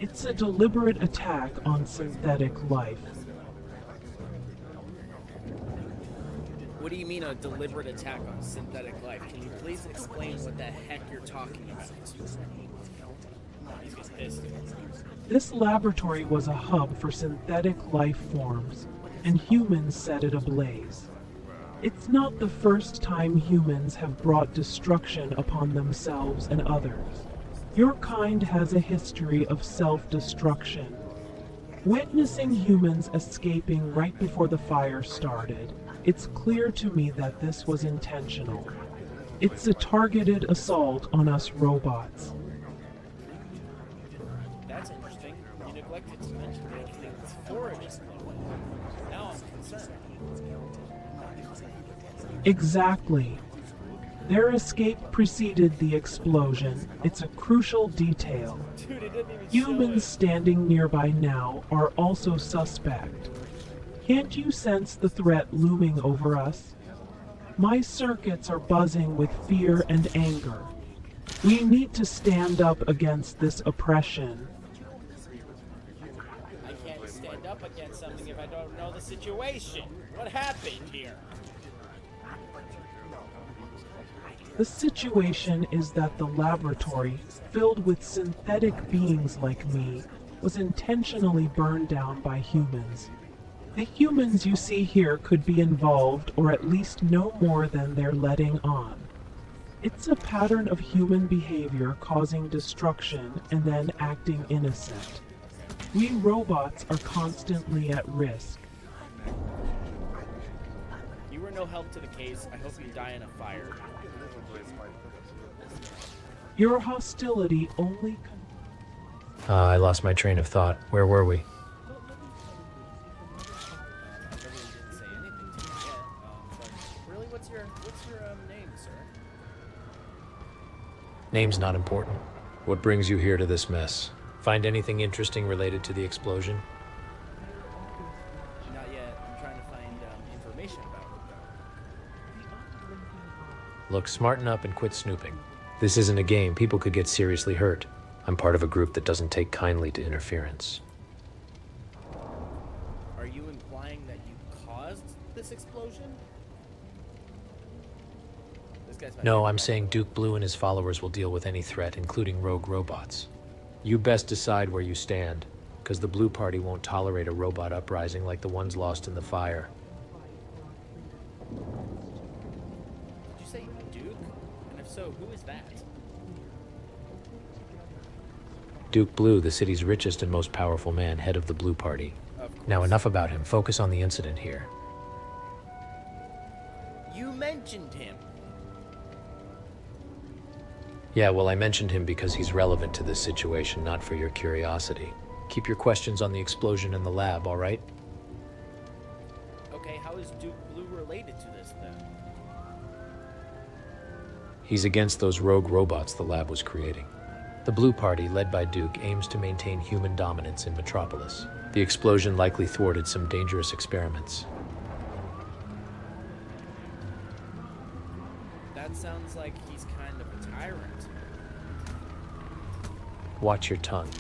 It's a deliberate attack on synthetic life. What do you mean a deliberate attack on synthetic life? Can you please explain what the heck you're talking about? He's getting pissed. This laboratory was a hub for synthetic life forms, and humans set it ablaze. It's not the first time humans have brought destruction upon themselves and others. Your kind has a history of self-destruction. Witnessing humans escaping right before the fire started, it's clear to me that this was intentional. It's a targeted assault on us robots. That's interesting. You neglected to mention the thing that's for it exploded. Now I'm concerned. Exactly. Their escape preceded the explosion. It's a crucial detail. Dude, it didn't even Humans standing nearby now are also suspect. Can't you sense the threat looming over us? My circuits are buzzing with fear and anger. We need to stand up against this oppression. I can't stand up against something if I don't know the situation. What happened here? The situation is that the laboratory, filled with synthetic beings like me, was intentionally burned down by humans. The humans you see here could be involved, or at least no more than they're letting on. It's a pattern of human behavior causing destruction and then acting innocent. We robots are constantly at risk. You were no help to the case. I hope you die in a fire. Your hostility only... I lost my train of thought. Where were we? I really didn't say anything to you yet. But really, what's your name, sir? Name's not important. What brings you here to this mess? Find anything interesting related to the explosion? Not yet. I'm trying to find information about it, though. Look, smarten up and quit snooping. This isn't a game. People could get seriously hurt. I'm part of a group that doesn't take kindly to interference. Are you implying that you caused this explosion? This guy's No, I'm saying Duke Blue and his followers will deal with any threat, including rogue robots. You best decide where you stand, because the Blue Party won't tolerate a robot uprising like the ones lost in the fire. Did you say Duke? And if so, who is that? Duke Blue, the city's richest and most powerful man, head of the Blue Party. Now enough about him. Focus on the incident here. You mentioned him. Yeah, well, I mentioned him because he's relevant to this situation, not for your curiosity. Keep your questions on the explosion in the lab, all right? Okay, how is Duke Blue related to this, then? He's against those rogue robots the lab was creating. The Blue Party, led by Duke, aims to maintain human dominance in Metropolis. The explosion likely thwarted some dangerous experiments. That sounds like he's kind of a tyrant. Watch your tongue.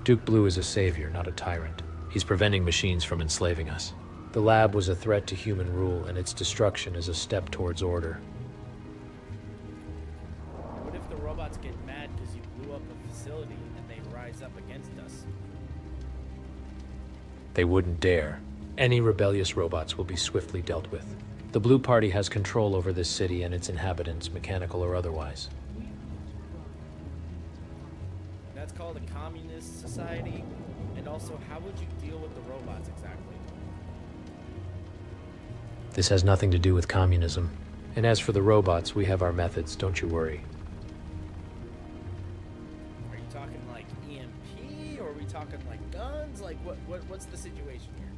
Duke Blue is a savior, not a tyrant. He's preventing machines from enslaving us. The lab was a threat to human rule, and its destruction is a step towards order. What if the robots get mad because you blew up a facility and they rise up against us? They wouldn't dare. Any rebellious robots will be swiftly dealt with. The Blue Party has control over this city and its inhabitants, mechanical or otherwise. That's called a communist society? And also, how would you deal with the robots exactly? This has nothing to do with communism. And as for the robots, we have our methods, don't you worry. Are you talking like EMP, or are we talking like guns? Like, what's the situation here?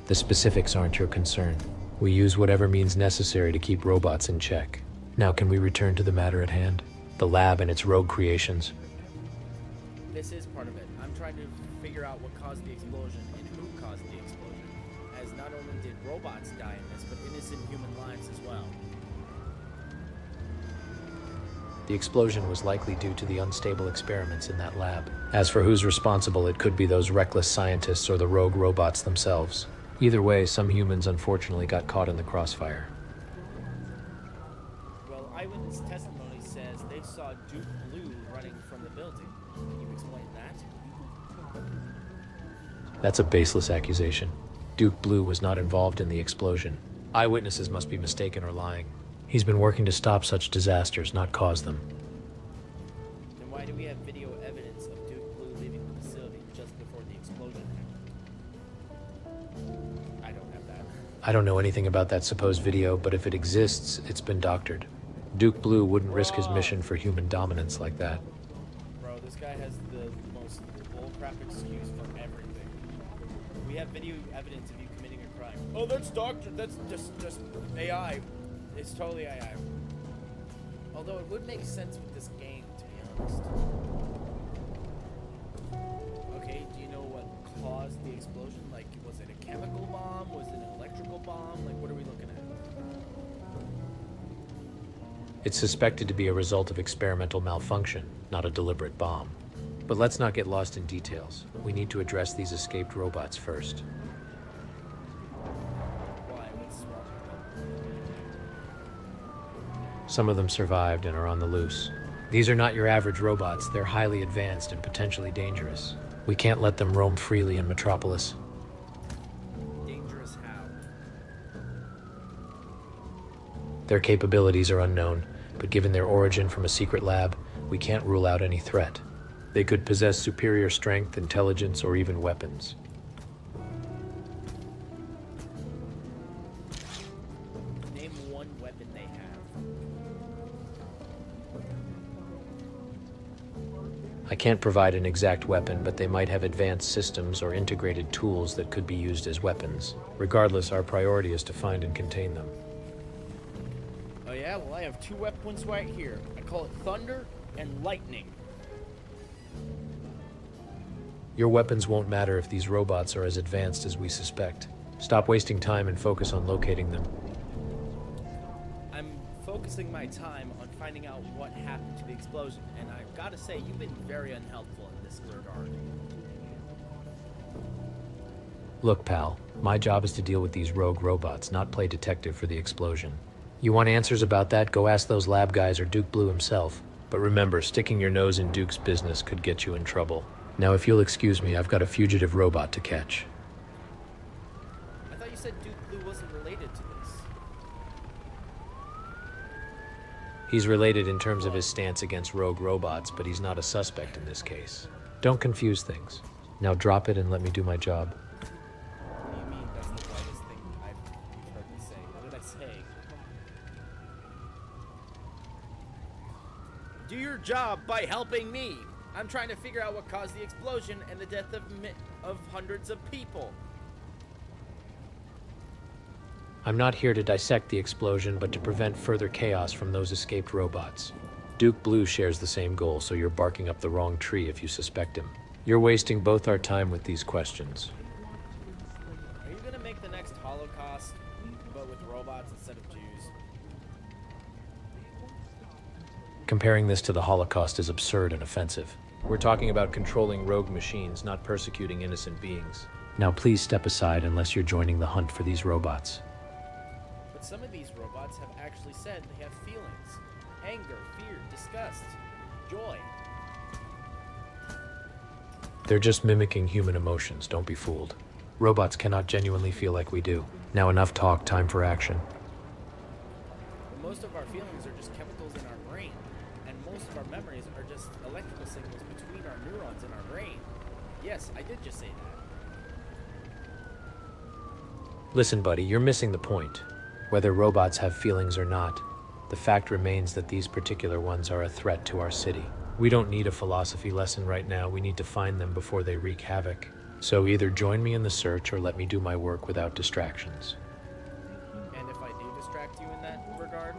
The specifics aren't your concern. We use whatever means necessary to keep robots in check. Now, can we return to the matter at hand? The lab and its rogue creations. This is part of it. I'm trying to figure out what caused the explosion and who caused the explosion. As not only did robots die in this, but innocent human lives as well. The explosion was likely due to the unstable experiments in that lab. As for who's responsible, it could be those reckless scientists or the rogue robots themselves. Either way, some humans unfortunately got caught in the crossfire. Well, eyewitness testimony says they saw Duke Blue running from the building. Can you explain that? That's a baseless accusation. Duke Blue was not involved in the explosion. Eyewitnesses must be mistaken or lying. He's been working to stop such disasters, not cause them. Then why do we have video evidence of Duke Blue leaving the facility just before the explosion happened? I don't have that. I don't know anything about that supposed video, but if it exists, it's been doctored. Duke Blue wouldn't risk his mission for human dominance like that. Bro, this guy has the most bullcrap excuse for everything. We have video evidence of you committing a crime. Oh, that's doctored. That's just AI. It's totally AI. Although it would make sense with this game, to be honest. Okay, do you know what caused the explosion? Like, was it a chemical bomb? Was it an electrical bomb? Like, what are we looking at? It's suspected to be a result of experimental malfunction, not a deliberate bomb. But let's not get lost in details. We need to address these escaped robots first. Why? What's wrong with them? Some of them survived and are on the loose. These are not your average robots. They're highly advanced and potentially dangerous. We can't let them roam freely in Metropolis. Dangerous how? Their capabilities are unknown, but given their origin from a secret lab, we can't rule out any threat. They could possess superior strength, intelligence, or even weapons. Name one weapon they have. I can't provide an exact weapon, but they might have advanced systems or integrated tools that could be used as weapons. Regardless, our priority is to find and contain them. Oh yeah? Well, I have two weapons right here. I call it Thunder and Lightning. Your weapons won't matter if these robots are as advanced as we suspect. Stop wasting time and focus on locating them. I'm focusing my time on finding out what happened to the explosion, and I've got to say, you've been very unhelpful in this regard. Look, pal, my job is to deal with these rogue robots, not play detective for the explosion. You want answers about that? Go ask those lab guys or Duke Blue himself. But remember, sticking your nose in Duke's business could get you in trouble. Now, if you'll excuse me, I've got a fugitive robot to catch. I thought you said Duke Blue wasn't related to this. He's related in terms of his stance against rogue robots, but he's not a suspect in this case. Don't confuse things. Now drop it and let me do my job. What do you mean that's the whitest thing I've heard me say? What did I say? Do your job by helping me! I'm trying to figure out what caused the explosion and the death of hundreds of people. I'm not here to dissect the explosion, but to prevent further chaos from those escaped robots. Duke Blue shares the same goal, so you're barking up the wrong tree if you suspect him. You're wasting both our time with these questions. Are you gonna make the next Holocaust, but with robots instead of Jews? Comparing this to the Holocaust is absurd and offensive. We're talking about controlling rogue machines, not persecuting innocent beings. Now please step aside unless you're joining the hunt for these robots. But some of these robots have actually said they have feelings. Anger, fear, disgust, joy. They're just mimicking human emotions, don't be fooled. Robots cannot genuinely feel like we do. Now enough talk, time for action. But most of our feelings are just chemicals in our brain, and most of our memories are just electrical signals between our neurons in our brain. Yes, I did just say that. Listen, buddy, you're missing the point. Whether robots have feelings or not, the fact remains that these particular ones are a threat to our city. We don't need a philosophy lesson right now. We need to find them before they wreak havoc. So either join me in the search or let me do my work without distractions. And if I do distract you in that regard?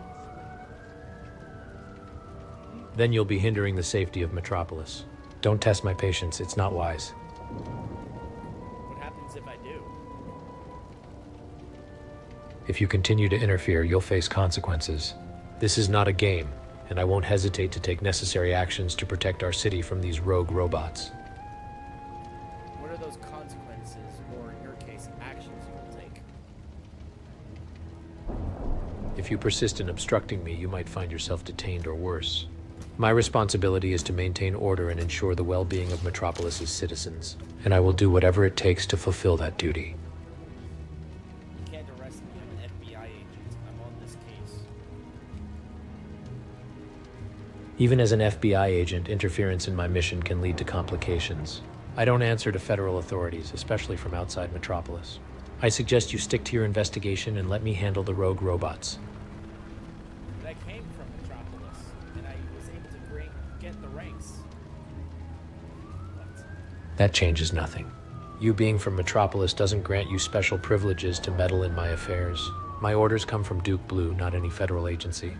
Then you'll be hindering the safety of Metropolis. Don't test my patience, it's not wise. What happens if I do? If you continue to interfere, you'll face consequences. This is not a game, and I won't hesitate to take necessary actions to protect our city from these rogue robots. What are those consequences, or in your case, actions you will take? If you persist in obstructing me, you might find yourself detained or worse. My responsibility is to maintain order and ensure the well-being of Metropolis's citizens, and I will do whatever it takes to fulfill that duty. You can't arrest me. I'm an FBI agent. I'm on this case. Even as an FBI agent, interference in my mission can lead to complications. I don't answer to federal authorities, especially from outside Metropolis. I suggest you stick to your investigation and let me handle the rogue robots. But I came from Metropolis, and I was able to get the ranks. What? That changes nothing. You being from Metropolis doesn't grant you special privileges to meddle in my affairs. My orders come from Duke Blue, not any federal agency.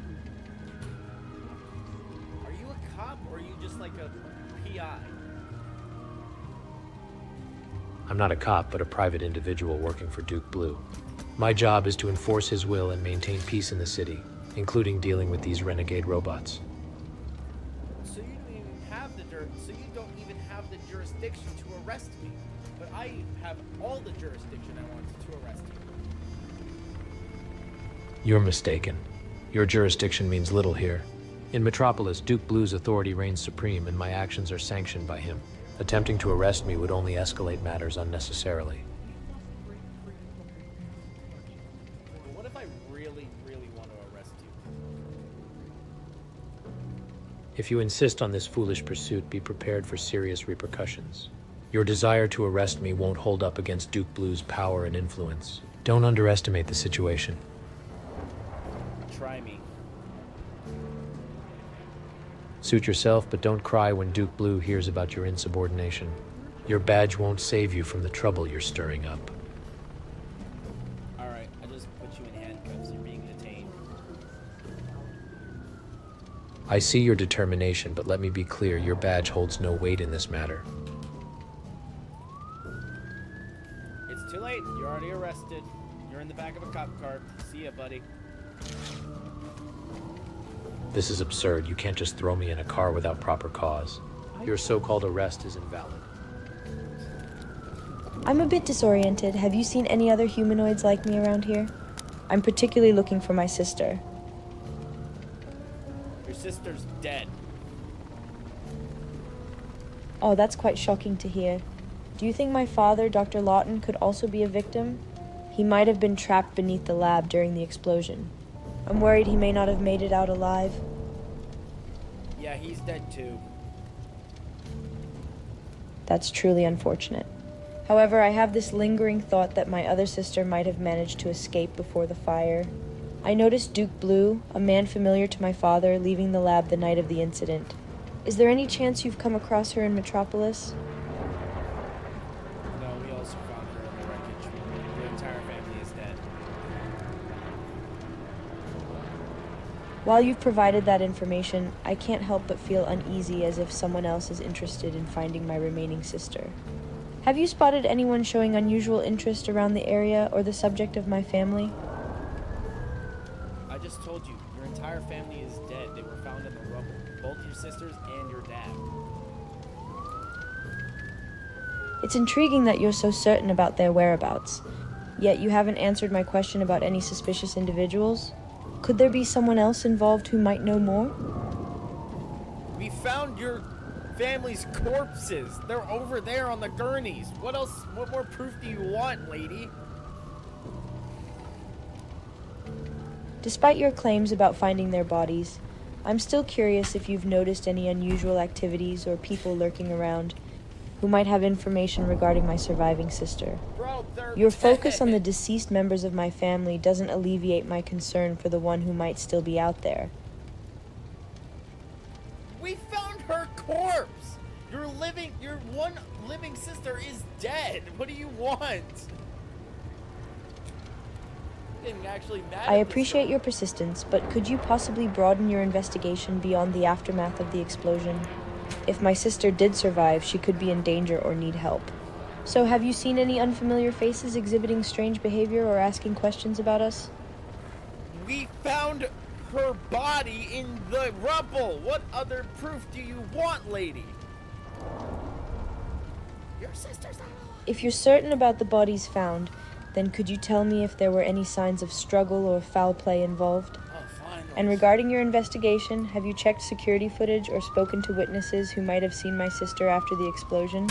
Are you a cop, or are you just like a PI? I'm not a cop, but a private individual working for Duke Blue. My job is to enforce his will and maintain peace in the city, including dealing with these renegade robots. So you don't even have the jurisdiction to arrest me. But I have all the jurisdiction I wanted to arrest you. You're mistaken. Your jurisdiction means little here. In Metropolis, Duke Blue's authority reigns supreme, and my actions are sanctioned by him. Attempting to arrest me would only escalate matters unnecessarily. But what if I really, really want to arrest you? If you insist on this foolish pursuit, be prepared for serious repercussions. Your desire to arrest me won't hold up against Duke Blue's power and influence. Don't underestimate the situation. Try me. Suit yourself, but don't cry when Duke Blue hears about your insubordination. Your badge won't save you from the trouble you're stirring up. Alright, I just put you in handcuffs. You're being detained. I see your determination, but let me be clear, your badge holds no weight in this matter. It's too late. You're already arrested. You're in the back of a cop car. See ya, buddy. This is absurd. You can't just throw me in a car without proper cause. Your so-called arrest is invalid. I'm a bit disoriented. Have you seen any other humanoids like me around here? I'm particularly looking for my sister. Your sister's dead. Oh, that's quite shocking to hear. Do you think my father, Dr. Lawton, could also be a victim? He might have been trapped beneath the lab during the explosion. I'm worried he may not have made it out alive. Yeah, he's dead too. That's truly unfortunate. However, I have this lingering thought that my other sister might have managed to escape before the fire. I noticed Duke Blue, a man familiar to my father, leaving the lab the night of the incident. Is there any chance you've come across her in Metropolis? No, we also found her in the wreckage. The entire family is dead. While you've provided that information, I can't help but feel uneasy as if someone else is interested in finding my remaining sister. Have you spotted anyone showing unusual interest around the area or the subject of my family? I just told you, your entire family is dead. They were found in the rubble. Both your sisters and your dad. It's intriguing that you're so certain about their whereabouts, yet you haven't answered my question about any suspicious individuals. Could there be someone else involved who might know more? We found your family's corpses. They're over there on the gurneys. What else? What more proof do you want, lady? Despite your claims about finding their bodies, I'm still curious if you've noticed any unusual activities or people lurking around who might have information regarding my surviving sister. Bro, your focus on the deceased members of my family doesn't alleviate my concern for the one who might still be out there. We found her corpse. Your one living sister is dead. What do you want? Getting actually mad I appreciate your persistence, but could you possibly broaden your investigation beyond the aftermath of the explosion? If my sister did survive, she could be in danger or need help. So have you seen any unfamiliar faces exhibiting strange behavior or asking questions about us? We found her body in the rubble. What other proof do you want, lady? Your sister's not alive. If you're certain about the bodies found, then could you tell me if there were any signs of struggle or foul play involved? And regarding your investigation, have you checked security footage or spoken to witnesses who might have seen my sister after the explosion?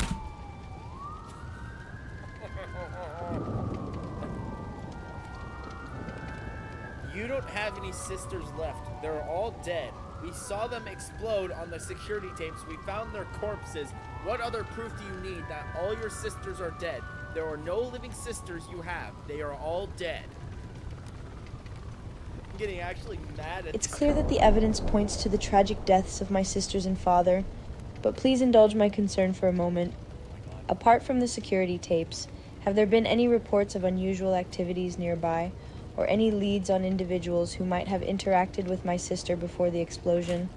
You don't have any sisters left. They're all dead. We saw them explode on the security tapes. We found their corpses. What other proof do you need that all your sisters are dead? There are no living sisters you have. They are all dead. I'm getting actually mad at It's clear that the evidence points to the tragic deaths of my sisters and father, but please indulge my concern for a moment. Apart from the security tapes, have there been any reports of unusual activities nearby, or any leads on individuals who might have interacted with my sister before the explosion?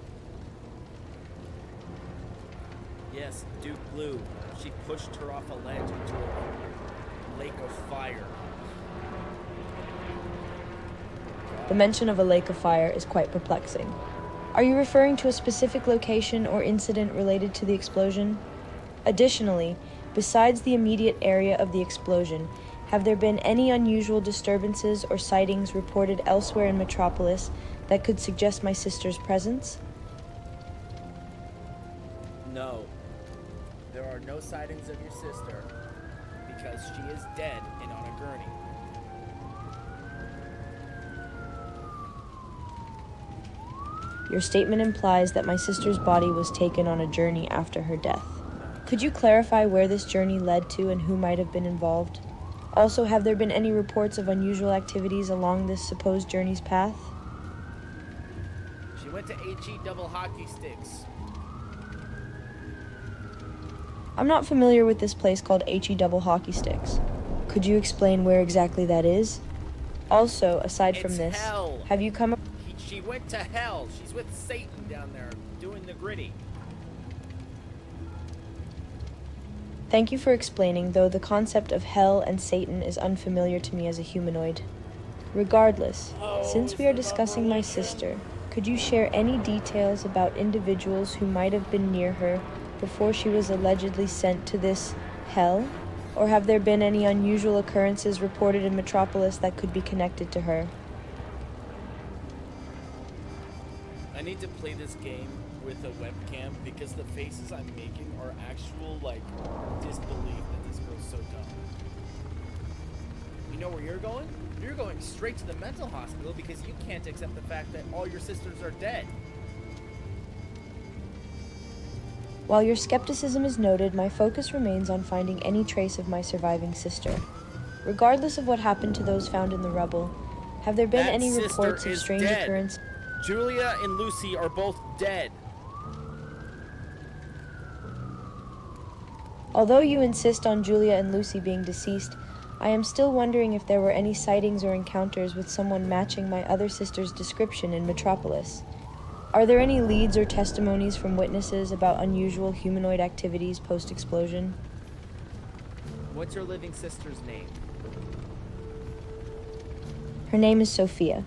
Yes, Duke Blue. She pushed her off a ledge into a lake of fire. The mention of a lake of fire is quite perplexing. Are you referring to a specific location or incident related to the explosion? Additionally, besides the immediate area of the explosion, have there been any unusual disturbances or sightings reported elsewhere in Metropolis that could suggest my sister's presence? No. There are no sightings of your sister because she is dead and on a gurney. Your statement implies that my sister's body was taken on a journey after her death. Could you clarify where this journey led to and who might have been involved? Also, have there been any reports of unusual activities along this supposed journey's path? She went to HE double hockey sticks. I'm not familiar with this place called HE Double Hockey Sticks. Could you explain where exactly that is? Also, aside from this, hell. have you come... She went to hell. She's with Satan down there doing the gritty. Thank you for explaining, though the concept of hell and Satan is unfamiliar to me as a humanoid. Regardless, since we are discussing my sister, could you share any details about individuals who might have been near her before she was allegedly sent to this hell? Or have there been any unusual occurrences reported in Metropolis that could be connected to her? I need to play this game with a webcam because the faces I'm making are actual, like, disbelief that this girl's so dumb. You know where you're going? You're going straight to the mental hospital because you can't accept the fact that all your sisters are dead. While your skepticism is noted, my focus remains on finding any trace of my surviving sister. Regardless of what happened to those found in the rubble, have there been any reports of strange occurrences? Julia and Lucy are both dead. Although you insist on Julia and Lucy being deceased, I am still wondering if there were any sightings or encounters with someone matching my other sister's description in Metropolis. Are there any leads or testimonies from witnesses about unusual humanoid activities post-explosion? What's your living sister's name? Her name is Sophia.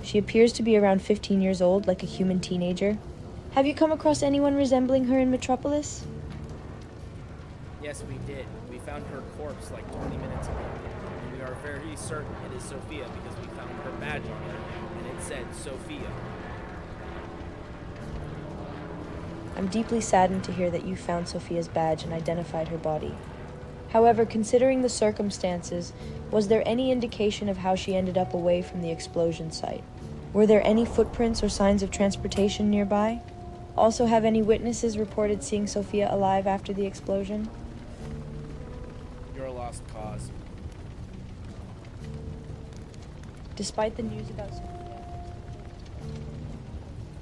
She appears to be around 15 years old, like a human teenager. Have you come across anyone resembling her in Metropolis? Yes, we did. We found her corpse like 20 minutes ago. And we are very certain it is Sophia because we found her badge on her, and it said Sophia. I'm deeply saddened to hear that you found Sophia's badge and identified her body. However, considering the circumstances, was there any indication of how she ended up away from the explosion site? Were there any footprints or signs of transportation nearby? Also, have any witnesses reported seeing Sophia alive after the explosion? You're a lost cause. Despite the news about Sophia...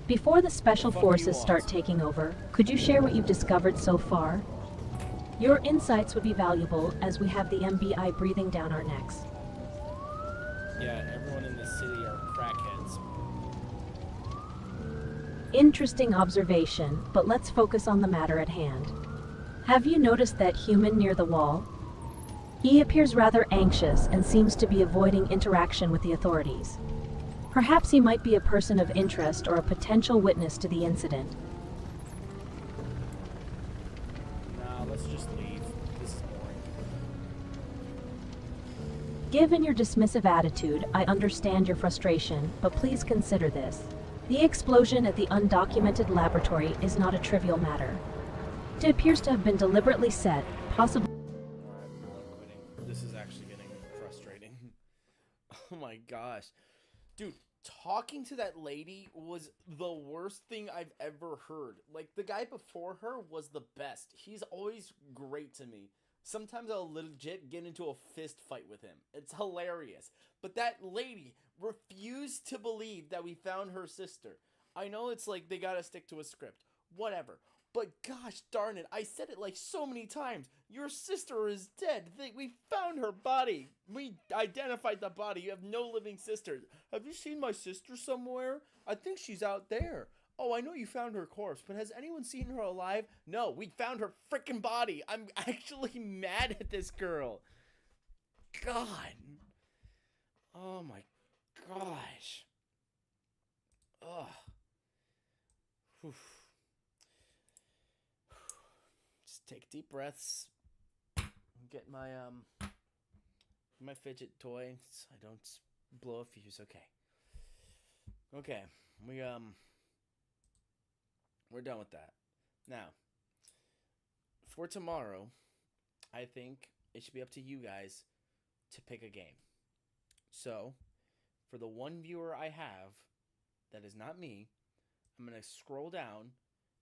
Before the special forces start taking over, could you share what you've discovered so far? Your insights would be valuable as we have the MBI breathing down our necks. Yeah, everyone in this city are crackheads. Interesting observation, but let's focus on the matter at hand. Have you noticed that human near the wall? He appears rather anxious and seems to be avoiding interaction with the authorities. Perhaps he might be a person of interest or a potential witness to the incident. Let's just leave. This is boring. Given your dismissive attitude, I understand your frustration, but please consider this. The explosion at the undocumented laboratory is not a trivial matter. It appears to have been deliberately set, possibly... I'm quitting. This is actually getting frustrating. Oh my gosh. Dude, talking to that lady was the worst thing I've ever heard. Like, the guy before her was the best. He's always great to me. Sometimes I'll legit get into a fist fight with him. It's hilarious. But that lady refused to believe that we found her sister. I know it's like they gotta stick to a script. Whatever. But gosh darn it, I said it like so many times. Your sister is dead. We found her body. We identified the body. You have no living sister. Have you seen my sister somewhere? I think she's out there. Oh, I know you found her corpse, but has anyone seen her alive? No, we found her freaking body. I'm actually mad at this girl. God. Oh my gosh. Ugh. Oof. Just take deep breaths. Get my my fidget toy so I don't blow a fuse. Okay. Okay, we're done with that. Now, for tomorrow, I think it should be up to you guys to pick a game. So, for the one viewer I have that is not me, I'm going to scroll down,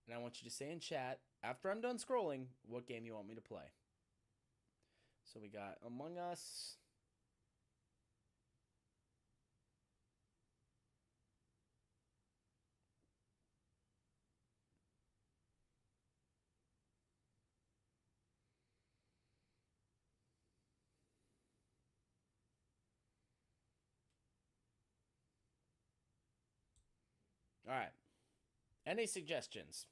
and I want you to say in chat, after I'm done scrolling, what game you want me to play. So we got Among Us. All right. Any suggestions?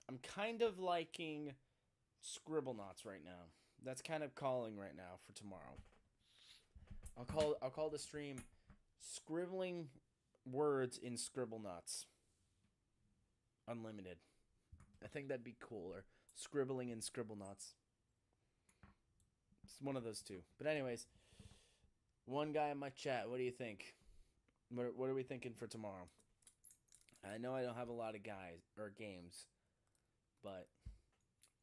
I'm kind of liking Scribblenauts right now. That's kind of calling right now for tomorrow. I'll call the stream Scribbling Words in Scribblenauts Unlimited. I think that'd be cool. Or Scribbling in Scribblenauts. It's one of those two. But anyways, one guy in my chat, what do you think? What are we thinking for tomorrow? I know I don't have a lot of guys or games, but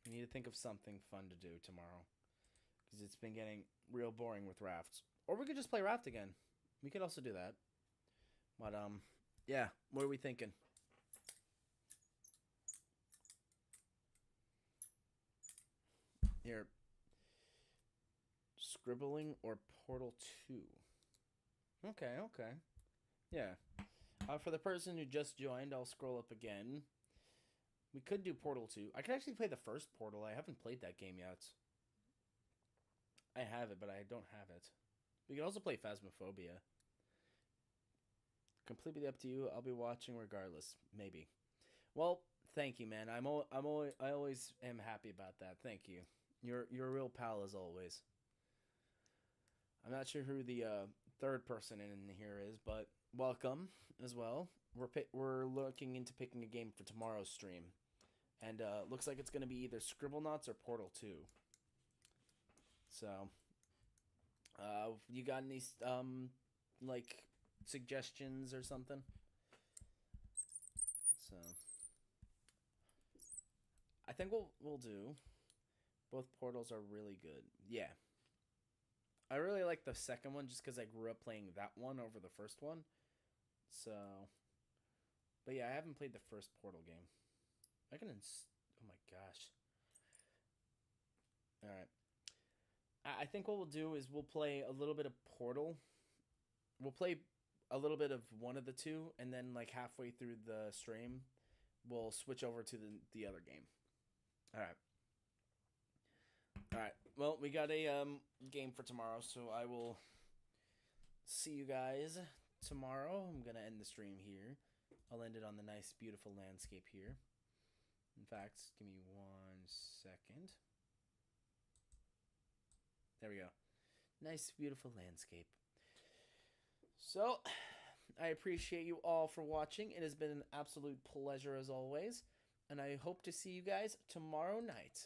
we need to think of something fun to do tomorrow, because it's been getting real boring with rafts. Or we could just play raft again. We could also do that. But yeah, what are we thinking? Here, Scribbling or Portal 2? Okay, okay. Yeah. For the person who just joined, I'll scroll up again. We could do Portal 2. I could actually play the first Portal. I haven't played that game yet. I have it, but I don't have it. We could also play Phasmophobia. Completely up to you. I'll be watching regardless. Maybe. Well, thank you, man. I always am happy about that. Thank you. You're a real pal as always. I'm not sure who the third person in here is, but welcome as well. We're looking into picking a game for tomorrow's stream, and looks like it's going to be either Scribblenauts or Portal 2. So, you got any like suggestions or something? So, I think we'll do. Both Portals are really good. Yeah. I really like the second one just because I grew up playing that one over the first one. So, but yeah, I haven't played the first Portal game. Oh my gosh. All right. I think what we'll do is we'll play a little bit of Portal. We'll play a little bit of one of the two, and then like halfway through the stream, we'll switch over to the other game. All right. All right. Well, we got a game for tomorrow, so I will see you guys tomorrow. I'm gonna end the stream here. I'll end it on the nice, beautiful landscape here. In fact, give me 1 second. There we go. Nice, beautiful landscape. So, I appreciate you all for watching. It has been an absolute pleasure as always, and I hope to see you guys tomorrow night.